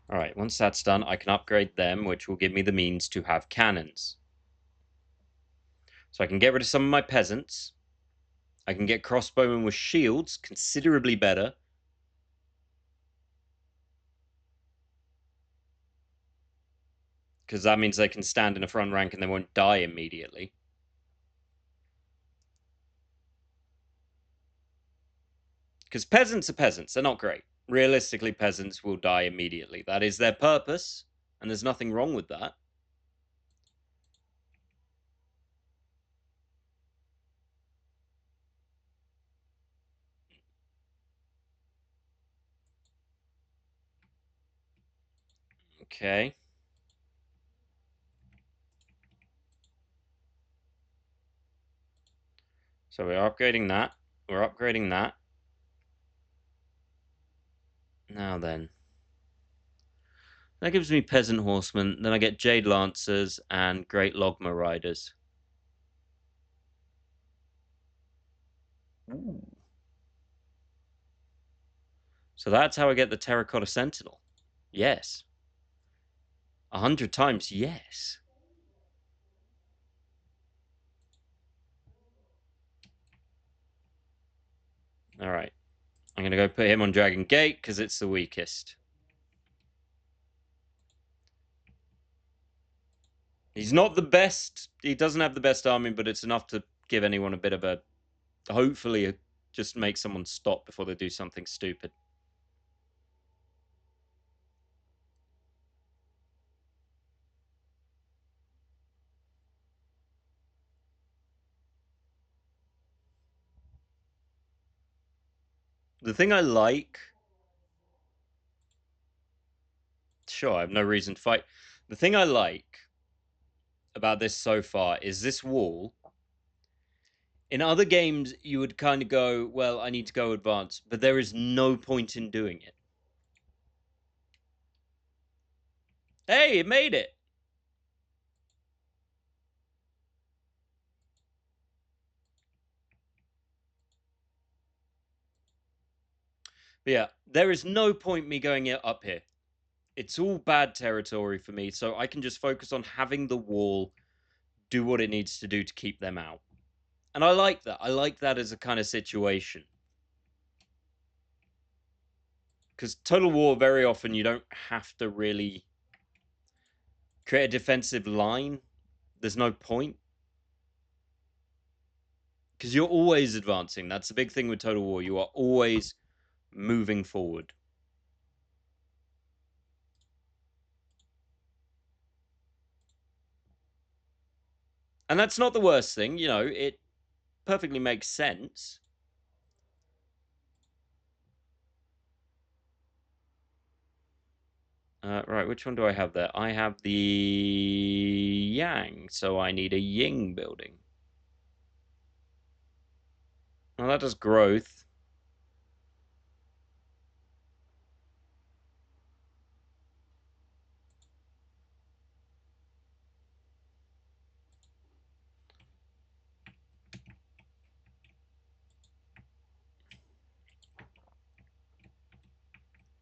Alright, once that's done, I can upgrade them, which will give me the means to have cannons. So I can get rid of some of my peasants. I can get crossbowmen with shields, considerably better. Because that means they can stand in a front rank and they won't die immediately. Because peasants are peasants, they're not great. Realistically, peasants will die immediately. That is their purpose, and there's nothing wrong with that. Okay. So we're upgrading that. We're upgrading that. Now then. That gives me peasant horsemen. Then I get jade lancers and great logma riders. Ooh. So that's how I get the terracotta sentinel. Yes. 100 times, yes. Alright. I'm going to go put him on Dragon Gate because it's the weakest. He's not the best. He doesn't have the best army, but it's enough to give anyone a bit of a... Hopefully, just make someone stop before they do something stupid. The thing I like... Sure, I have no reason to fight. The thing I like about this so far is this wall. In other games, you would kind of go, well, I need to go advance, but there is no point in doing it. Hey, it made it! But yeah, there is no point me going up here. It's all bad territory for me, so I can just focus on having the wall do what it needs to do to keep them out. And I like that. I like that as a kind of situation. Because Total War, very often, you don't have to really create a defensive line. There's no point. Because you're always advancing. That's the big thing with Total War. You are always moving forward. And that's not the worst thing. You know, it perfectly makes sense. Right, which one do I have there? I have the Yang, so I need a Ying building. Well, that does growth.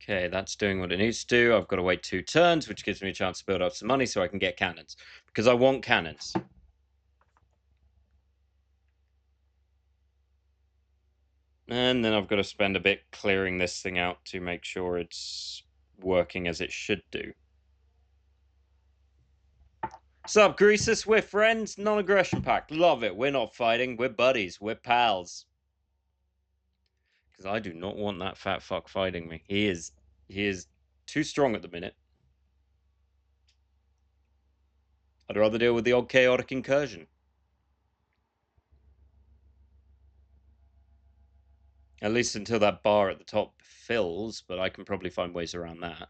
Okay, that's doing what it needs to do. I've got to wait 2 turns, which gives me a chance to build up some money so I can get cannons. Because I want cannons. And then I've got to spend a bit clearing this thing out to make sure it's working as it should do. Sup, Greasus? We're friends. Non-aggression pact. Love it. We're not fighting. We're buddies. We're pals. Because I do not want that fat fuck fighting me. He is too strong at the minute. I'd rather deal with the odd chaotic incursion. At least until that bar at the top fills, but I can probably find ways around that.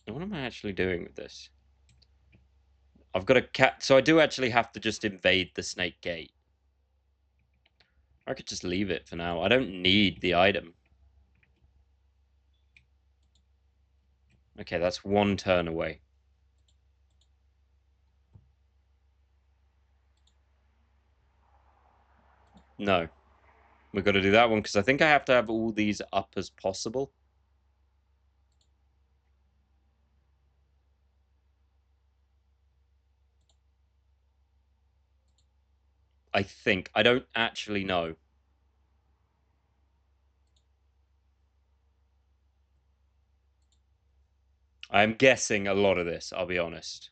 What am I actually doing with this? I've got a cat, so I do actually have to just invade the snake gate. I could just leave it for now. I don't need the item. Okay, that's 1 turn away. No. We've got to do that one, because I think I have to have all these up as possible. I think. I don't actually know. I'm guessing a lot of this, I'll be honest.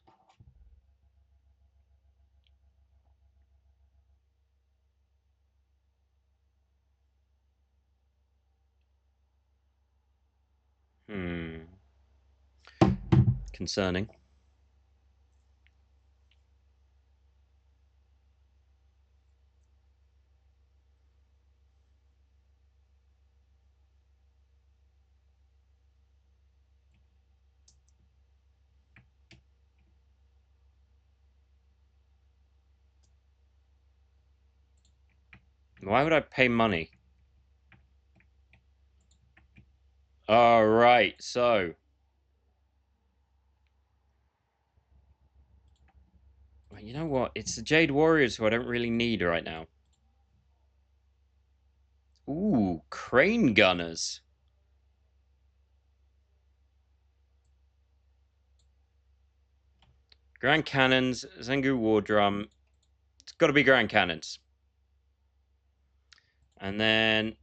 Concerning. Why would I pay money? All right, so you know what? It's the Jade Warriors who I don't really need right now. Ooh, Crane Gunners. Grand Cannons, Zengu War Drum. It's got to be Grand Cannons. And then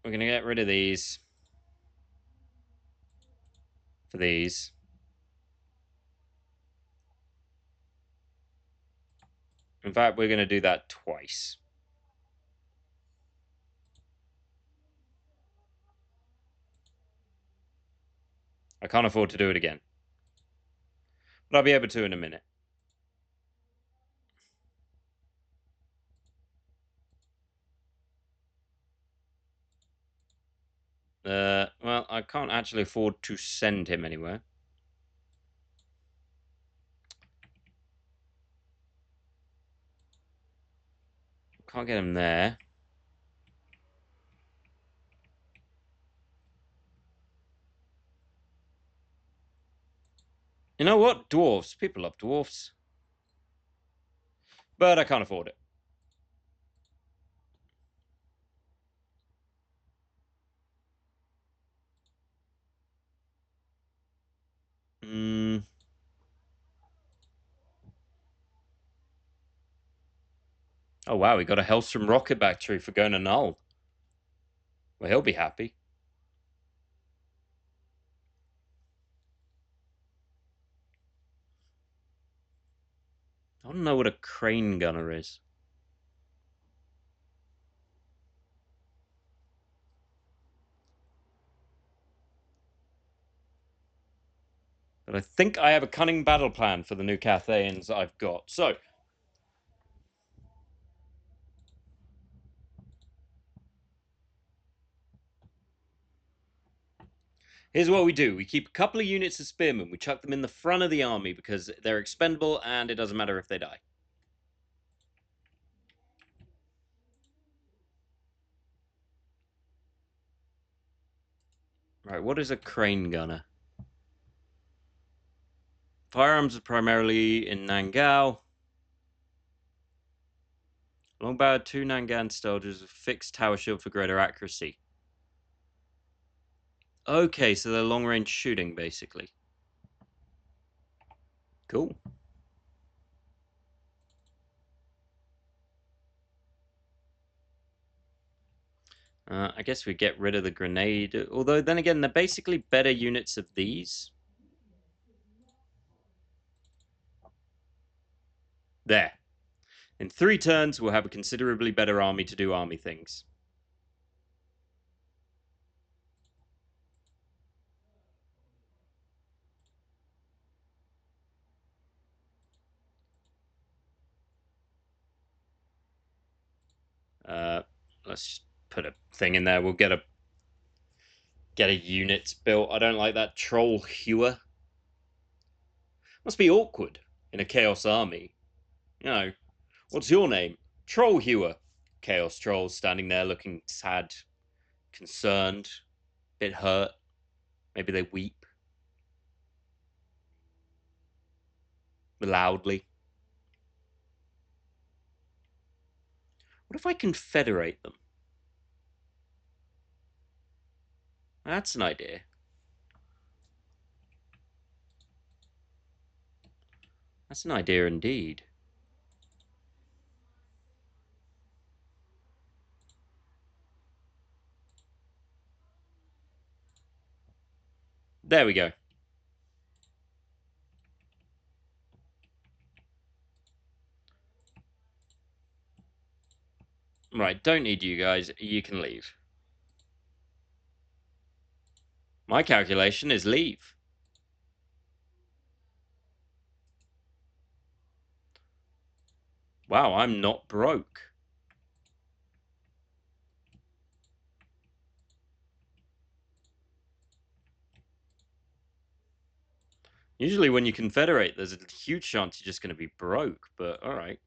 we're going to get rid of these for these. In fact, we're going to do that twice. I can't afford to do it again. But I'll be able to in a minute. Well, I can't actually afford to send him anywhere. Can't get him there. You know what? Dwarves. People love dwarfs. But I can't afford it. Oh, wow. We got a Hellstrom rocket battery for going to null. Well, he'll be happy. I don't know what a crane gunner is. But I think I have a cunning battle plan for the new Cathayans I've got. So, here's what we do. We keep a couple of units of spearmen. We chuck them in the front of the army because they're expendable and it doesn't matter if they die. Right, what is a crane gunner? Firearms are primarily in Nangao. Long-barreled 2 Nangan soldiers with fixed tower shield for greater accuracy. Okay, so they're long-range shooting, basically. Cool. I guess we get rid of the grenade. Although, then again, they're basically better units of these. There. In 3 turns, we'll have a considerably better army to do army things. Let's put a thing in there. We'll get a unit built. I don't like that troll hewer. Must be awkward in a chaos army. You know, what's your name? Troll hewer. Chaos trolls standing there looking sad, concerned, a bit hurt. Maybe they weep loudly. What if I confederate them? That's an idea. That's an idea indeed. There we go. Right, don't need you guys. You can leave. My calculation is leave. Wow, I'm not broke. Usually when you confederate, there's a huge chance you're just going to be broke, but alright.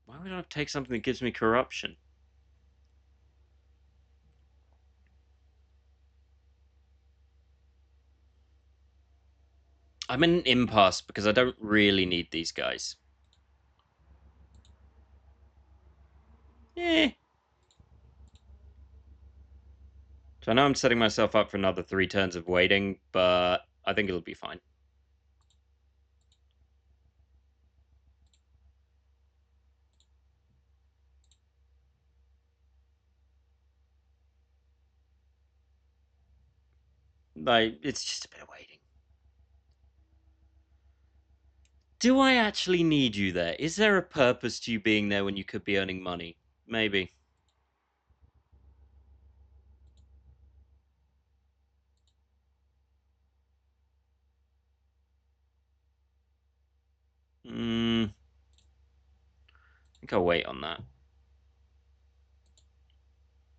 Why would I take something that gives me corruption? I'm in an impasse because I don't really need these guys. Eh. So I know I'm setting myself up for another 3 turns of waiting, but I think it'll be fine. Like, it's just a bit of waiting. Do I actually need you there? Is there a purpose to you being there when you could be earning money? Maybe. I think I'll wait on that.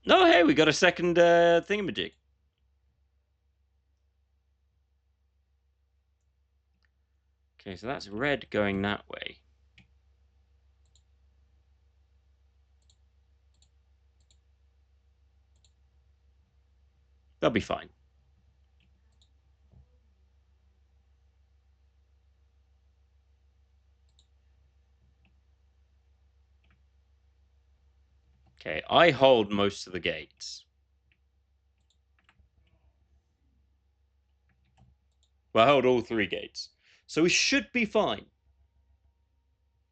No, hey, we got a second thingamajig. Okay, so that's red going that way. They'll be fine. Okay, I hold most of the gates. Well, I hold all 3 gates. So we should be fine.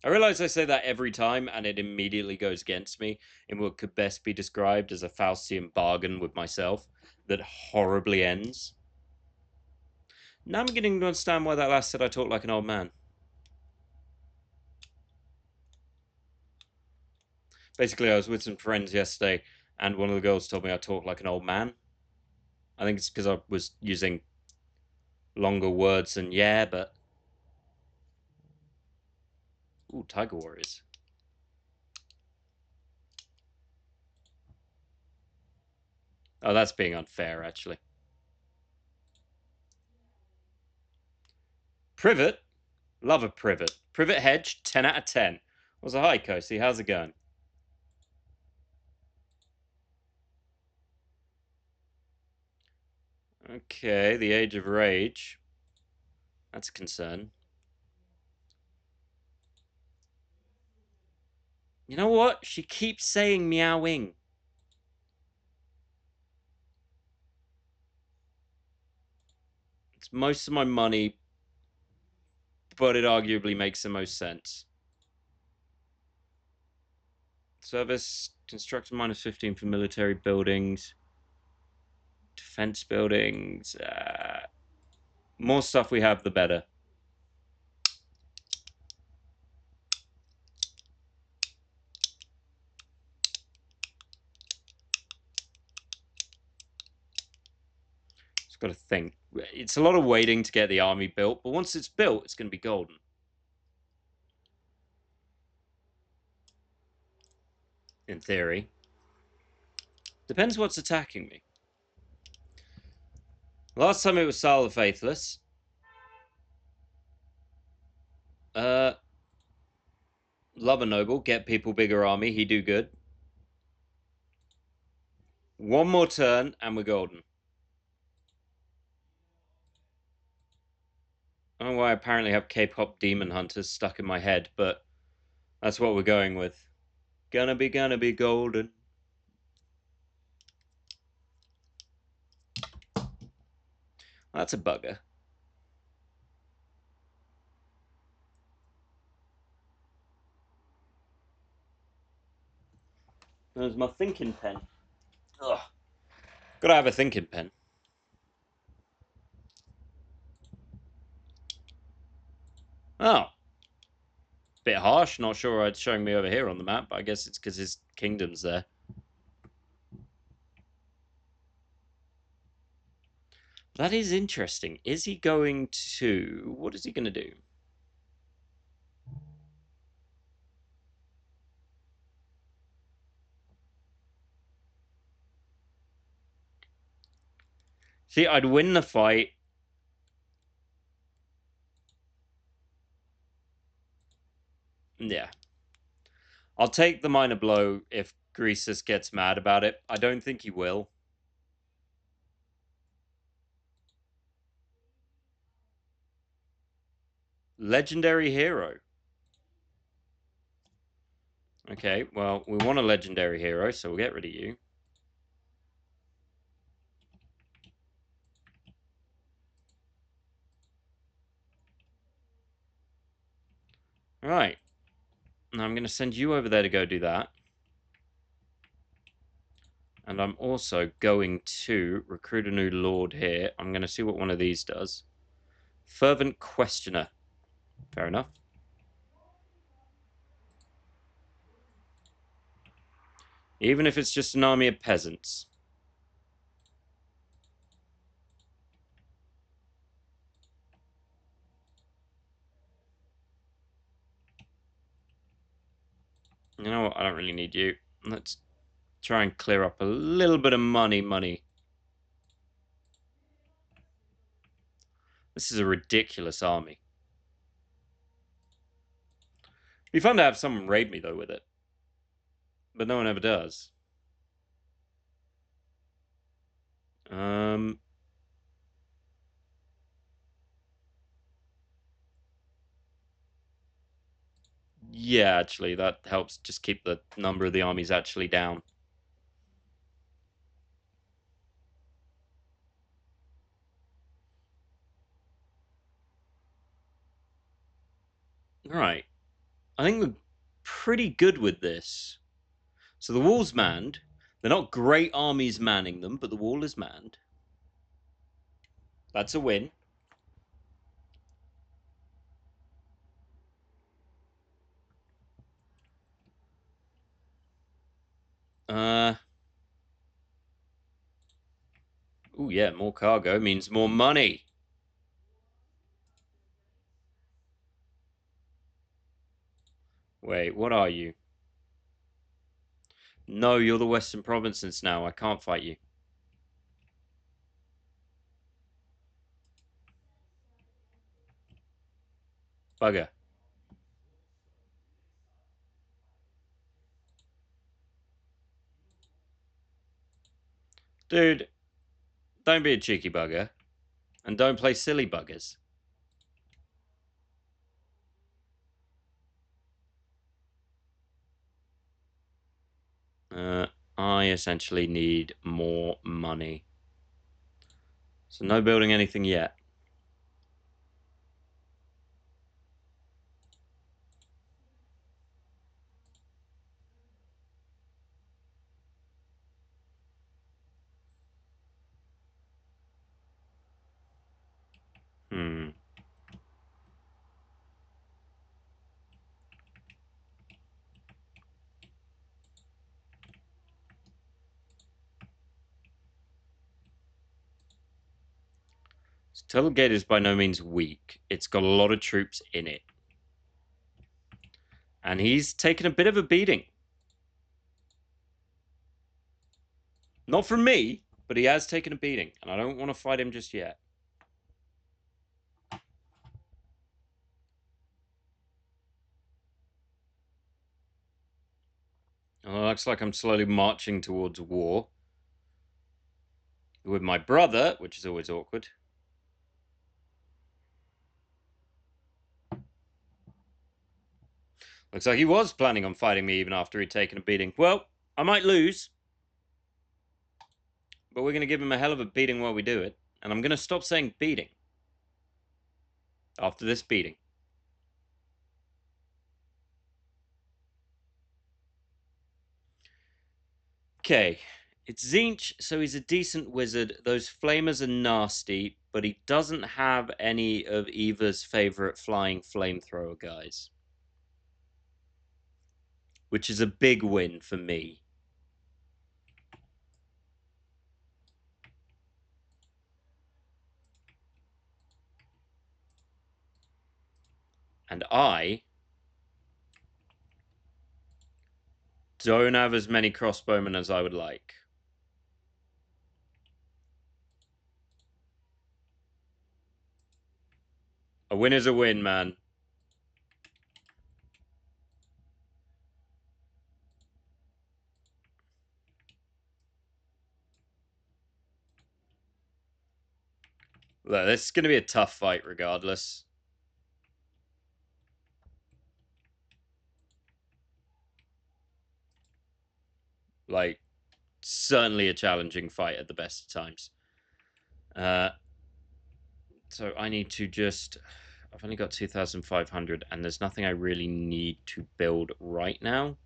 I realize I say that every time, and it immediately goes against me in what could best be described as a Faustian bargain with myself that horribly ends. Now I'm beginning to understand why that last said I talk like an old man. Basically, I was with some friends yesterday, And one of the girls told me I talk like an old man. I think it's because I was using longer words than yeah, but... Ooh, Tiger Warriors. Oh, that's being unfair, actually. Privet? Love a privet. Privet hedge, 10 out of 10. What's a hi, Kosi? How's it going? Okay, the Age of Rage. That's a concern. You know what? She keeps saying meowing. It's most of my money, but it arguably makes the most sense. Service, construction -15 for military buildings. Defense buildings. More stuff we have, the better. Just got to think. It's a lot of waiting to get the army built, but once it's built, it's going to be golden. In theory. Depends what's attacking me. Last time it was Sal the Faithless. Love a Noble, get people bigger army, he do good. One more turn, and we're golden. I don't know why I apparently have K-pop Demon Hunters stuck in my head, but that's what we're going with. Gonna be golden. That's a bugger. There's my thinking pen. Ugh. Gotta have a thinking pen. Oh. Bit harsh. Not sure why it's showing me over here on the map, but I guess it's because his kingdom's there. That is interesting. Is he going to... What is he going to do? See, I'd win the fight. Yeah. I'll take the minor blow if Greasus gets mad about it. I don't think he will. Legendary hero. Okay, well, we want a legendary hero, so we'll get rid of you. Alright. Now I'm going to send you over there to go do that. And I'm also going to recruit a new lord here. I'm going to see what one of these does. Fervent Questioner. Fair enough. Even if it's just an army of peasants. You know what? I don't really need you. Let's try and clear up a little bit of money. This is a ridiculous army. It'd be fun to have someone raid me, though, with it. But no one ever does. Yeah, actually, that helps just keep the number of the armies actually down. Right. I think we're pretty good with this. So the wall's manned. They're not great armies manning them, but the wall is manned. That's a win. Ooh, yeah, more cargo means more money. Wait, what are you? No, you're the Western Provinces now. I can't fight you. Bugger. Dude, don't be a cheeky bugger. And don't play silly buggers. Uh, I essentially need more money. So no building anything yet. Hmm. Tuttlegate is by no means weak. It's got a lot of troops in it. And he's taken a bit of a beating. Not from me, but he has taken a beating. And I don't want to fight him just yet. Looks like I'm slowly marching towards war. With my brother, which is always awkward. Looks like he was planning on fighting me even after he'd taken a beating. Well, I might lose. But we're going to give him a hell of a beating while we do it. And I'm going to stop saying beating after this beating. Okay, it's Zinch, so he's a decent wizard. Those flamers are nasty, but he doesn't have any of Eva's favorite flying flamethrower guys. Which is a big win for me. And I don't have as many crossbowmen as I would like. A win is a win, man. Look, this is going to be a tough fight regardless. Like, certainly a challenging fight at the best of times. So I need to just... I've only got 2,500 and there's nothing I really need to build right now.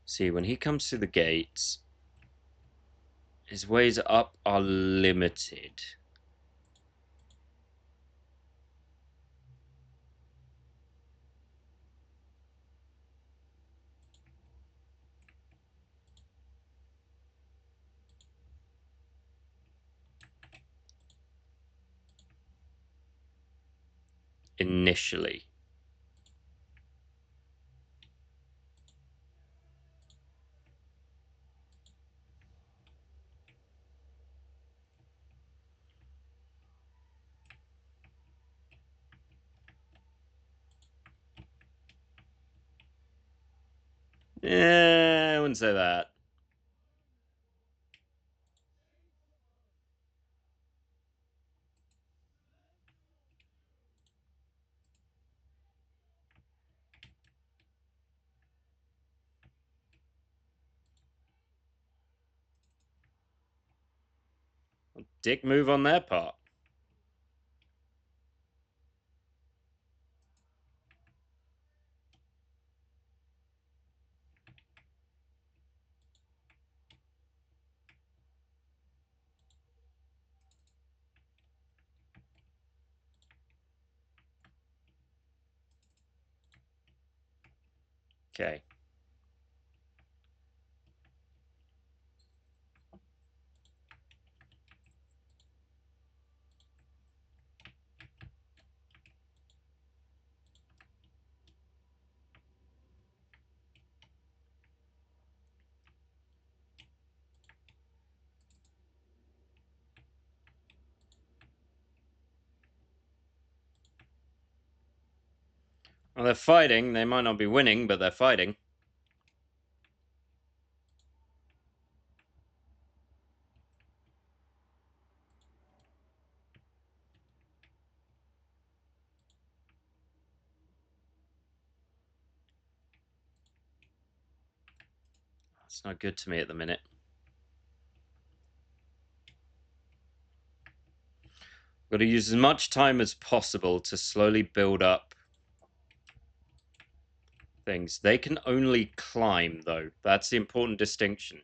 See, when he comes through the gates, his ways up are limited. Initially. I wouldn't say that. Dick move on their part. Okay. Well, they're fighting. They might not be winning, but they're fighting. It's not good to me at the minute. Got to use as much time as possible to slowly build up things. They can only climb, though. That's the important distinction.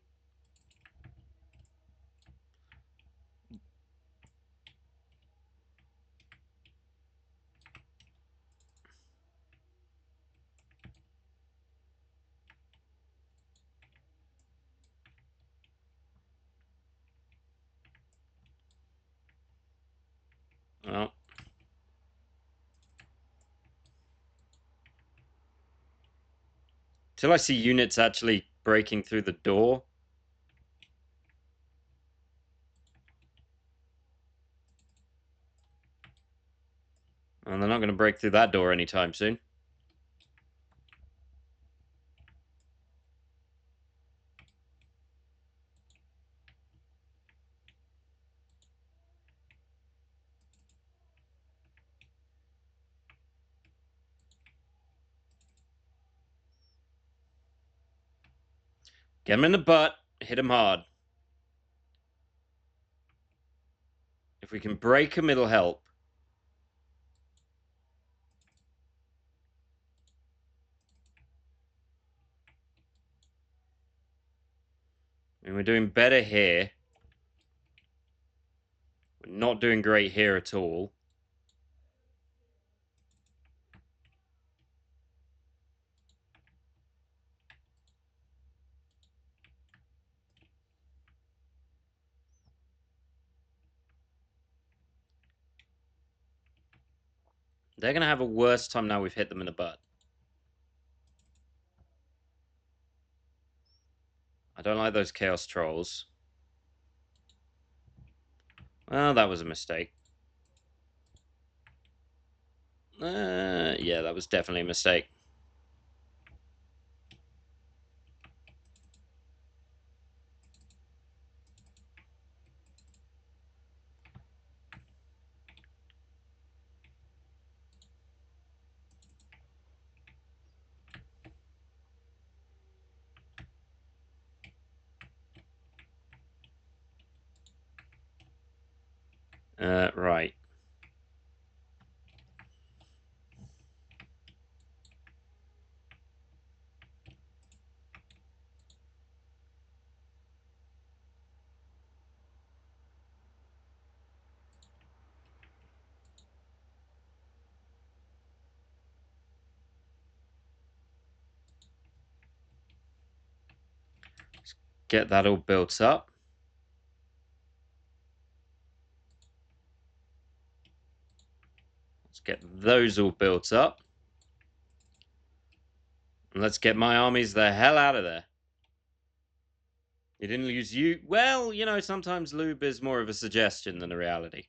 Well, till I see units actually breaking through the door. And they're not going to break through that door anytime soon. Get him in the butt. Hit him hard. If we can break him, it'll help. And we're doing better here. We're not doing great here at all. They're going to have a worse time now we've hit them in the butt. I don't like those Chaos Trolls. Well, that was a mistake. Yeah, that was definitely a mistake. Right. Let's get that all built up. Let's get those all built up. And let's get my armies the hell out of there. You didn't lose you. Well, you know, sometimes lube is more of a suggestion than a reality.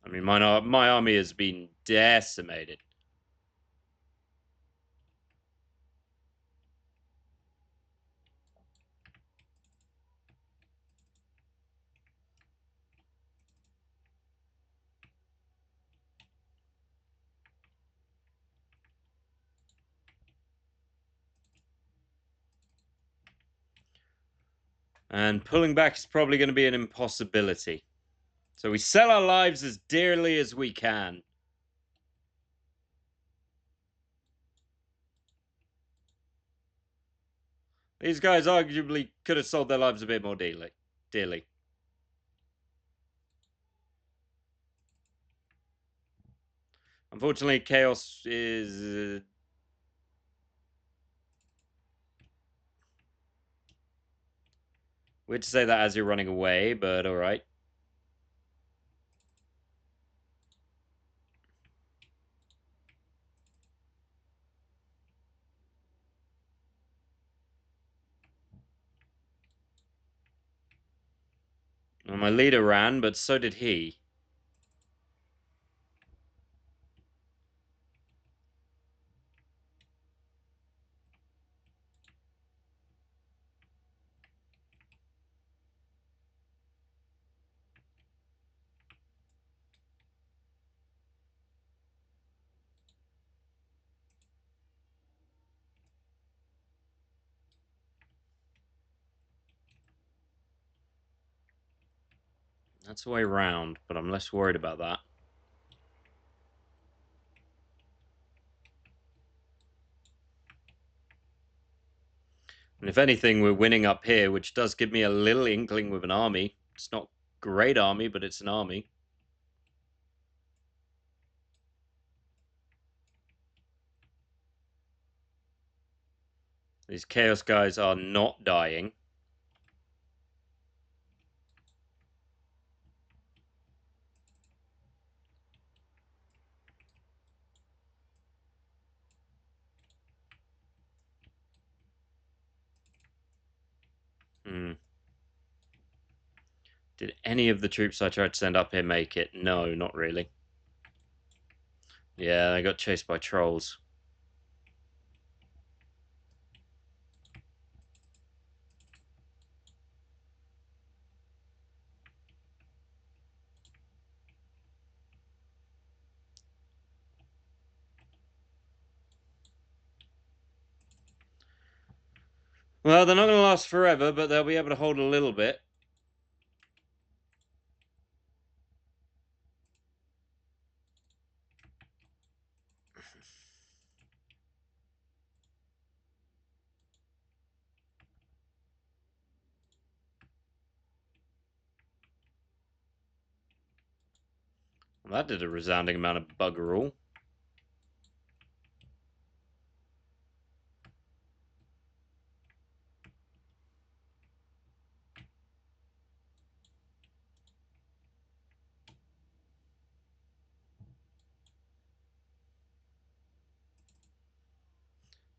I mean, my army has been decimated. And pulling back is probably going to be an impossibility. So we sell our lives as dearly as we can. These guys arguably could have sold their lives a bit more dearly. Unfortunately, Chaos is... weird to say that as you're running away, but alright. Well, my leader ran, but so did he. That's the way round, but I'm less worried about that. And if anything, we're winning up here, which does give me a little inkling with an army. It's not great army, but it's an army. These Chaos guys are not dying. Did any of the troops I tried to send up here make it? No, not really. Yeah, they got chased by trolls. Well, they're not going to last forever, but they'll be able to hold a little bit. Well, that did a resounding amount of bugger all.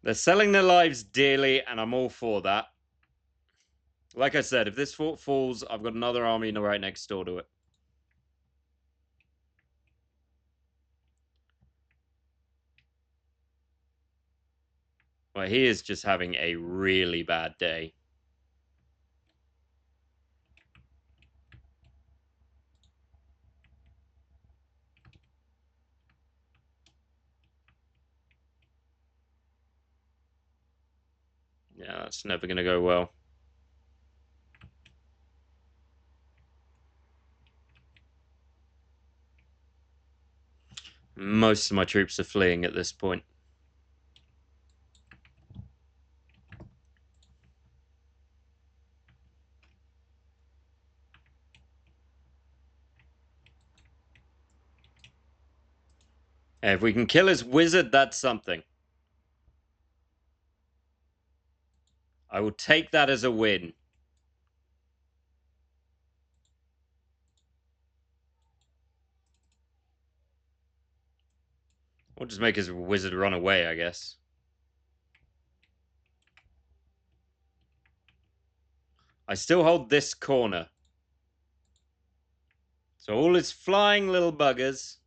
They're selling their lives dearly, and I'm all for that. Like I said, if this fort falls, I've got another army right next door to it. Well, he is just having a really bad day. Yeah, that's never going to go well. Most of my troops are fleeing at this point. Hey, if we can kill his wizard, that's something. I will take that as a win. Or just make his wizard run away, I guess. I still hold this corner. So all his flying little buggers.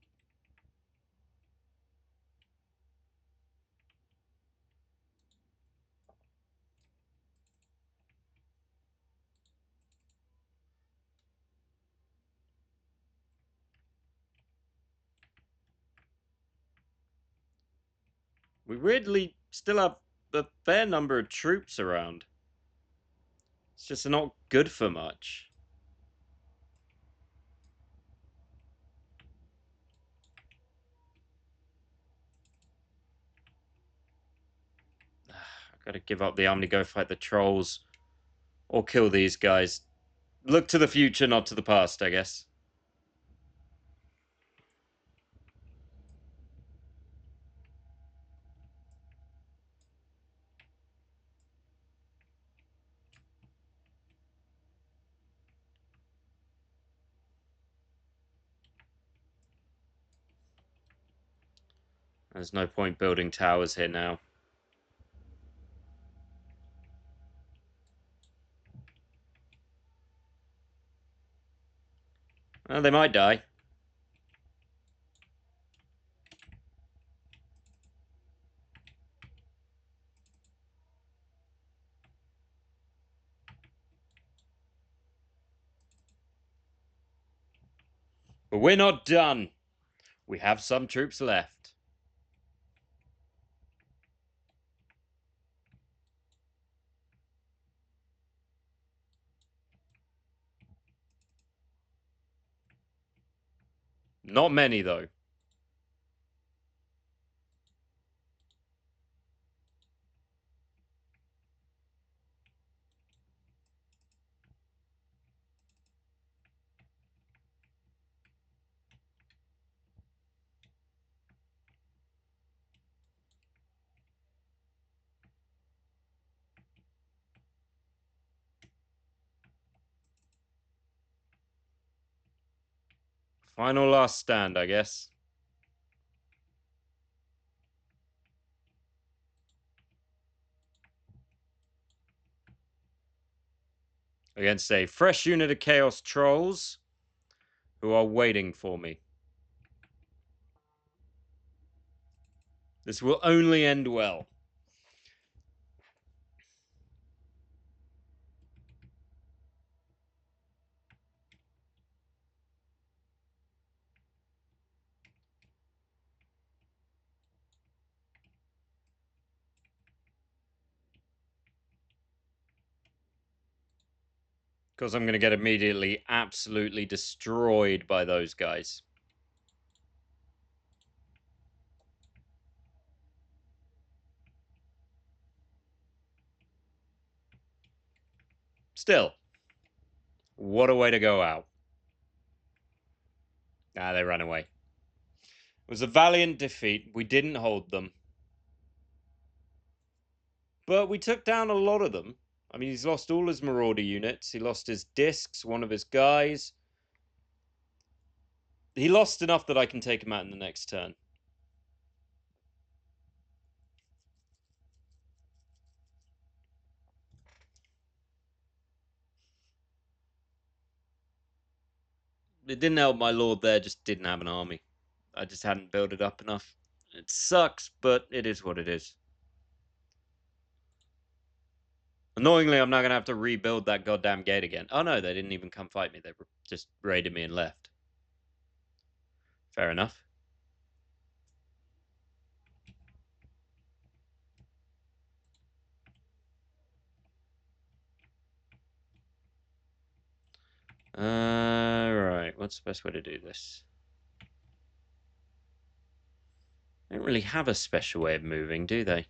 We weirdly still have a fair number of troops around. It's just not good for much. I've got to give up the army to go fight the trolls. Or kill these guys. Look to the future, not to the past, I guess. There's no point building towers here now. Well, they might die. But we're not done. We have some troops left. Not many, though. Final last stand, I guess. Against a fresh unit of Chaos Trolls who are waiting for me. This will only end well. Because I'm going to get immediately absolutely destroyed by those guys. Still, what a way to go out. Ah, they ran away. It was a valiant defeat. We didn't hold them. But we took down a lot of them. I mean, he's lost all his Marauder units. He lost his discs, one of his guys. He lost enough that I can take him out in the next turn. It didn't help my lord there, just didn't have an army. I just hadn't built it up enough. It sucks, but it is what it is. Annoyingly, I'm not going to have to rebuild that goddamn gate again. Oh no, they didn't even come fight me. They just raided me and left. Fair enough. Right. What's the best way to do this? They don't really have a special way of moving, do they?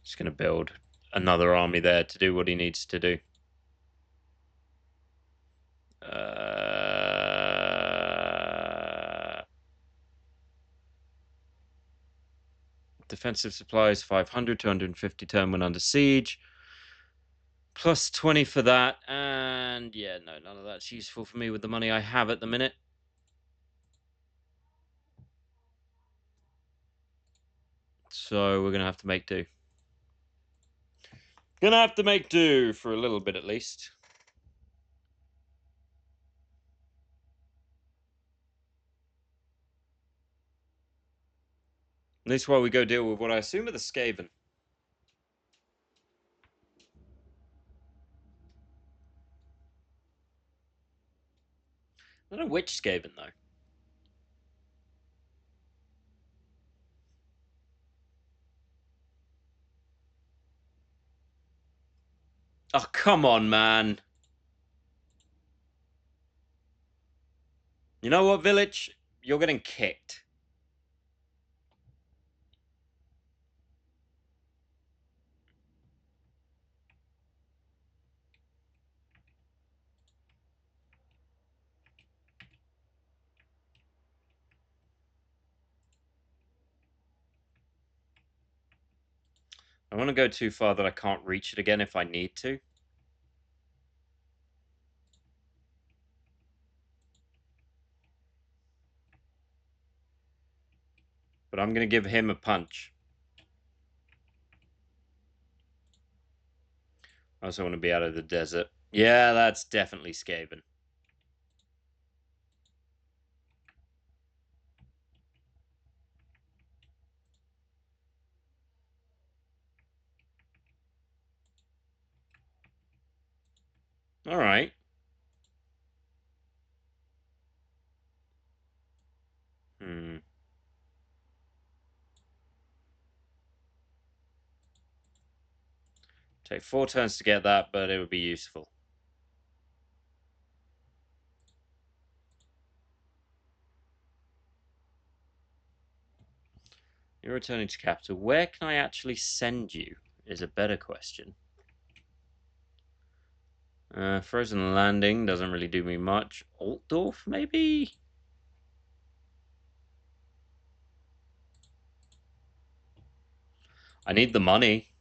Just going to build another army there to do what he needs to do. Defensive supplies 500, 250 turn when under siege. Plus 20 for that. And yeah, no, none of that's useful for me with the money I have at the minute. So we're going to have to make do. Gonna have to make do for a little bit at least. At least while we go deal with what I assume are the Skaven. I don't know which Skaven, though. Oh, come on, man. You know what, village? You're getting kicked. I want to go too far that I can't reach it again if I need to. But I'm going to give him a punch. I also want to be out of the desert. Yeah, that's definitely Skaven. All right. Take 4 turns to get that, but it would be useful. You're returning to capital. Where can I actually send you is a better question. Frozen Landing doesn't really do me much. Altdorf, maybe? I need the money.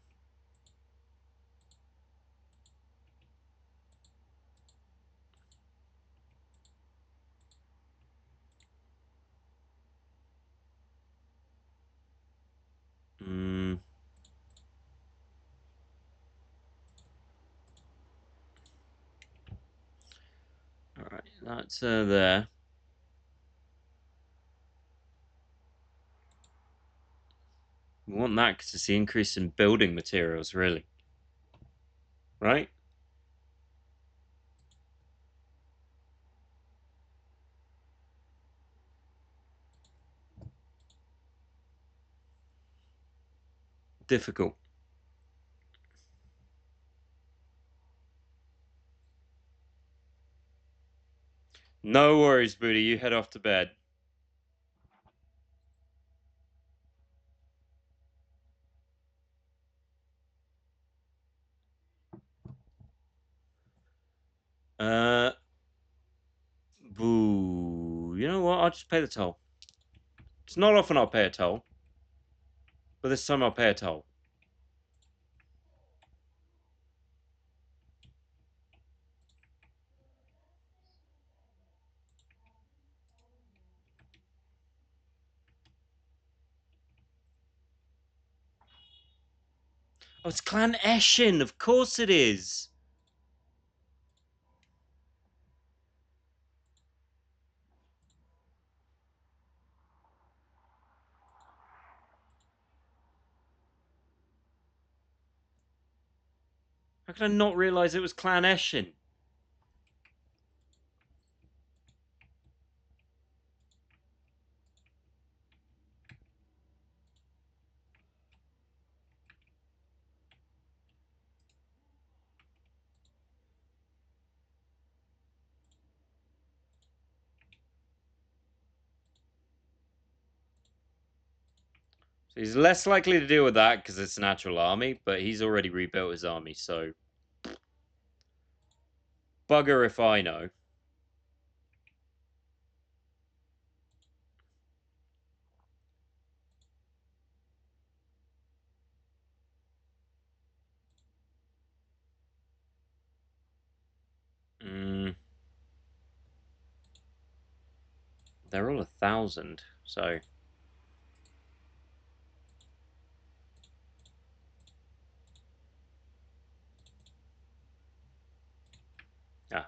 Hmm. Alright, that's there. We want that because it's the increase in building materials, really. Right? Difficult. No worries, Booty. You head off to bed. Uh, Boo. You know what? I'll just pay the toll. It's not often I'll pay a toll, but this time I'll pay a toll. Oh, it's Clan Eshin. Of course it is. How could I not realize it was Clan Eshin? So he's less likely to deal with that because it's an actual army, but he's already rebuilt his army, so bugger if I know. Mm, they're all 1,000, so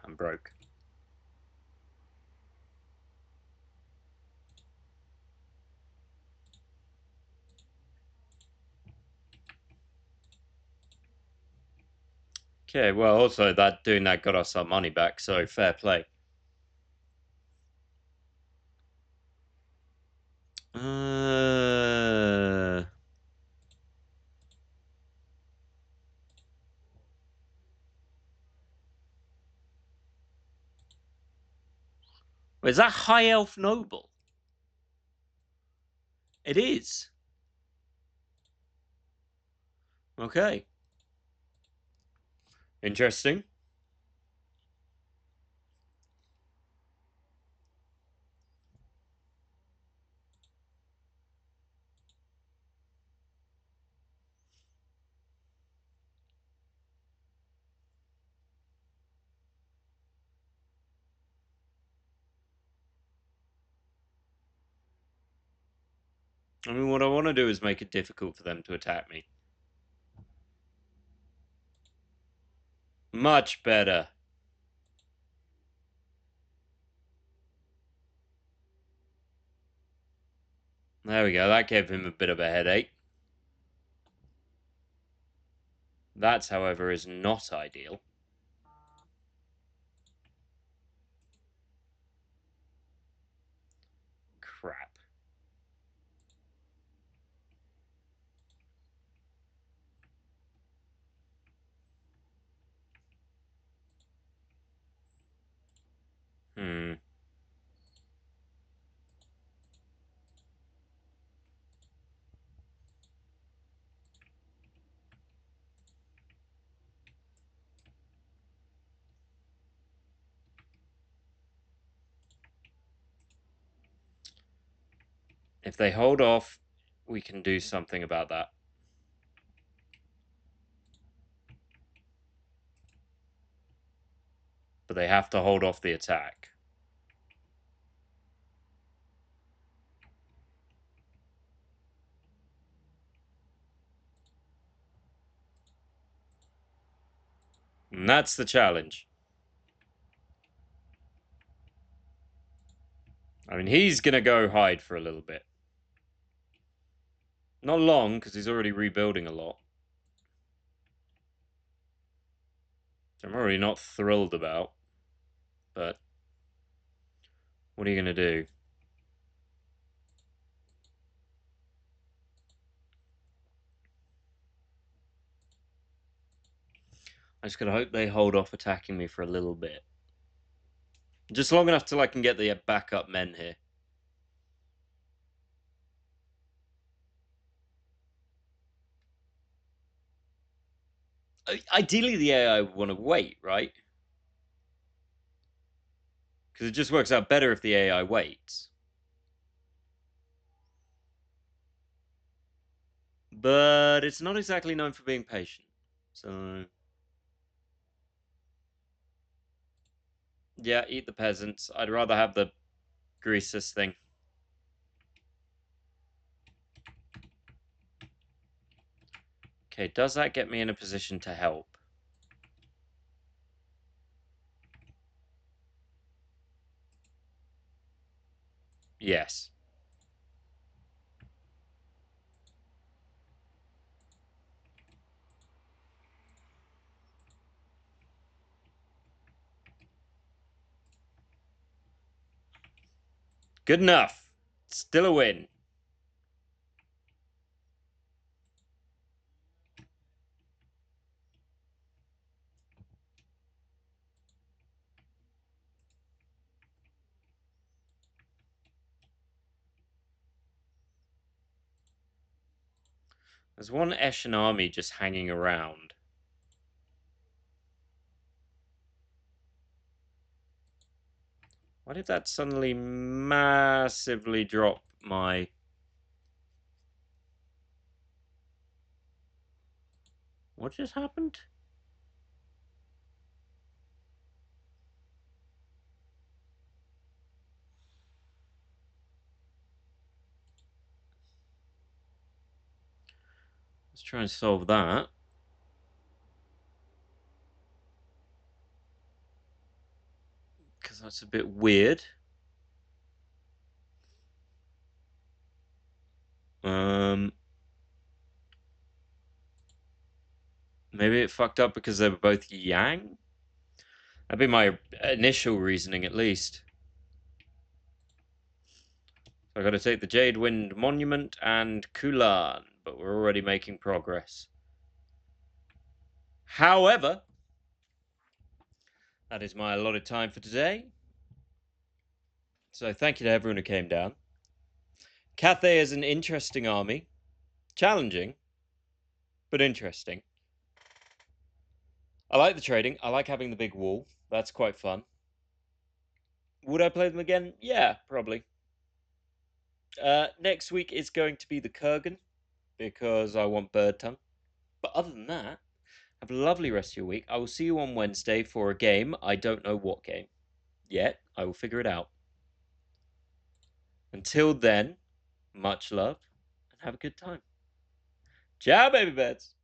I'm broke. Okay, well, also doing that got us our money back, so fair play. Uh, is that High Elf Noble? It is. Okay. Interesting. I mean, what I want to do is make it difficult for them to attack me. Much better. There we go. That gave him a bit of a headache. That, however, is not ideal. Crap. Hmm. If they hold off, we can do something about that. But they have to hold off the attack. And that's the challenge. I mean, he's going to go hide for a little bit. Not long, because he's already rebuilding a lot. I'm already not thrilled about. But what are you going to do? I just got to hope they hold off attacking me for a little bit. Just long enough till I can get the backup men here. Ideally, the AI would want to wait, right? Because it just works out better if the AI waits. But it's not exactly known for being patient. So... yeah, eat the peasants. I'd rather have the greases thing. Okay, does that get me in a position to help? Yes. Good enough. Still a win. There's one Eshin army just hanging around. Why did that suddenly massively drop my... what just happened? Let's try and solve that. Because that's a bit weird. Maybe it fucked up because they were both yang? That'd be my initial reasoning, at least. So I got to take the Jade Wind Monument and Kulan, but we're already making progress. However, that is my allotted time for today. So thank you to everyone who came down. Cathay is an interesting army. Challenging, but interesting. I like the trading. I like having the big wall. That's quite fun. Would I play them again? Yeah, probably. Next week is going to be the Kurgan, because I want bird tongue. But other than that, have a lovely rest of your week. I will see you on Wednesday for a game. I don't know what game yet. I will figure it out. Until then, much love have a good time. Ciao, baby beds.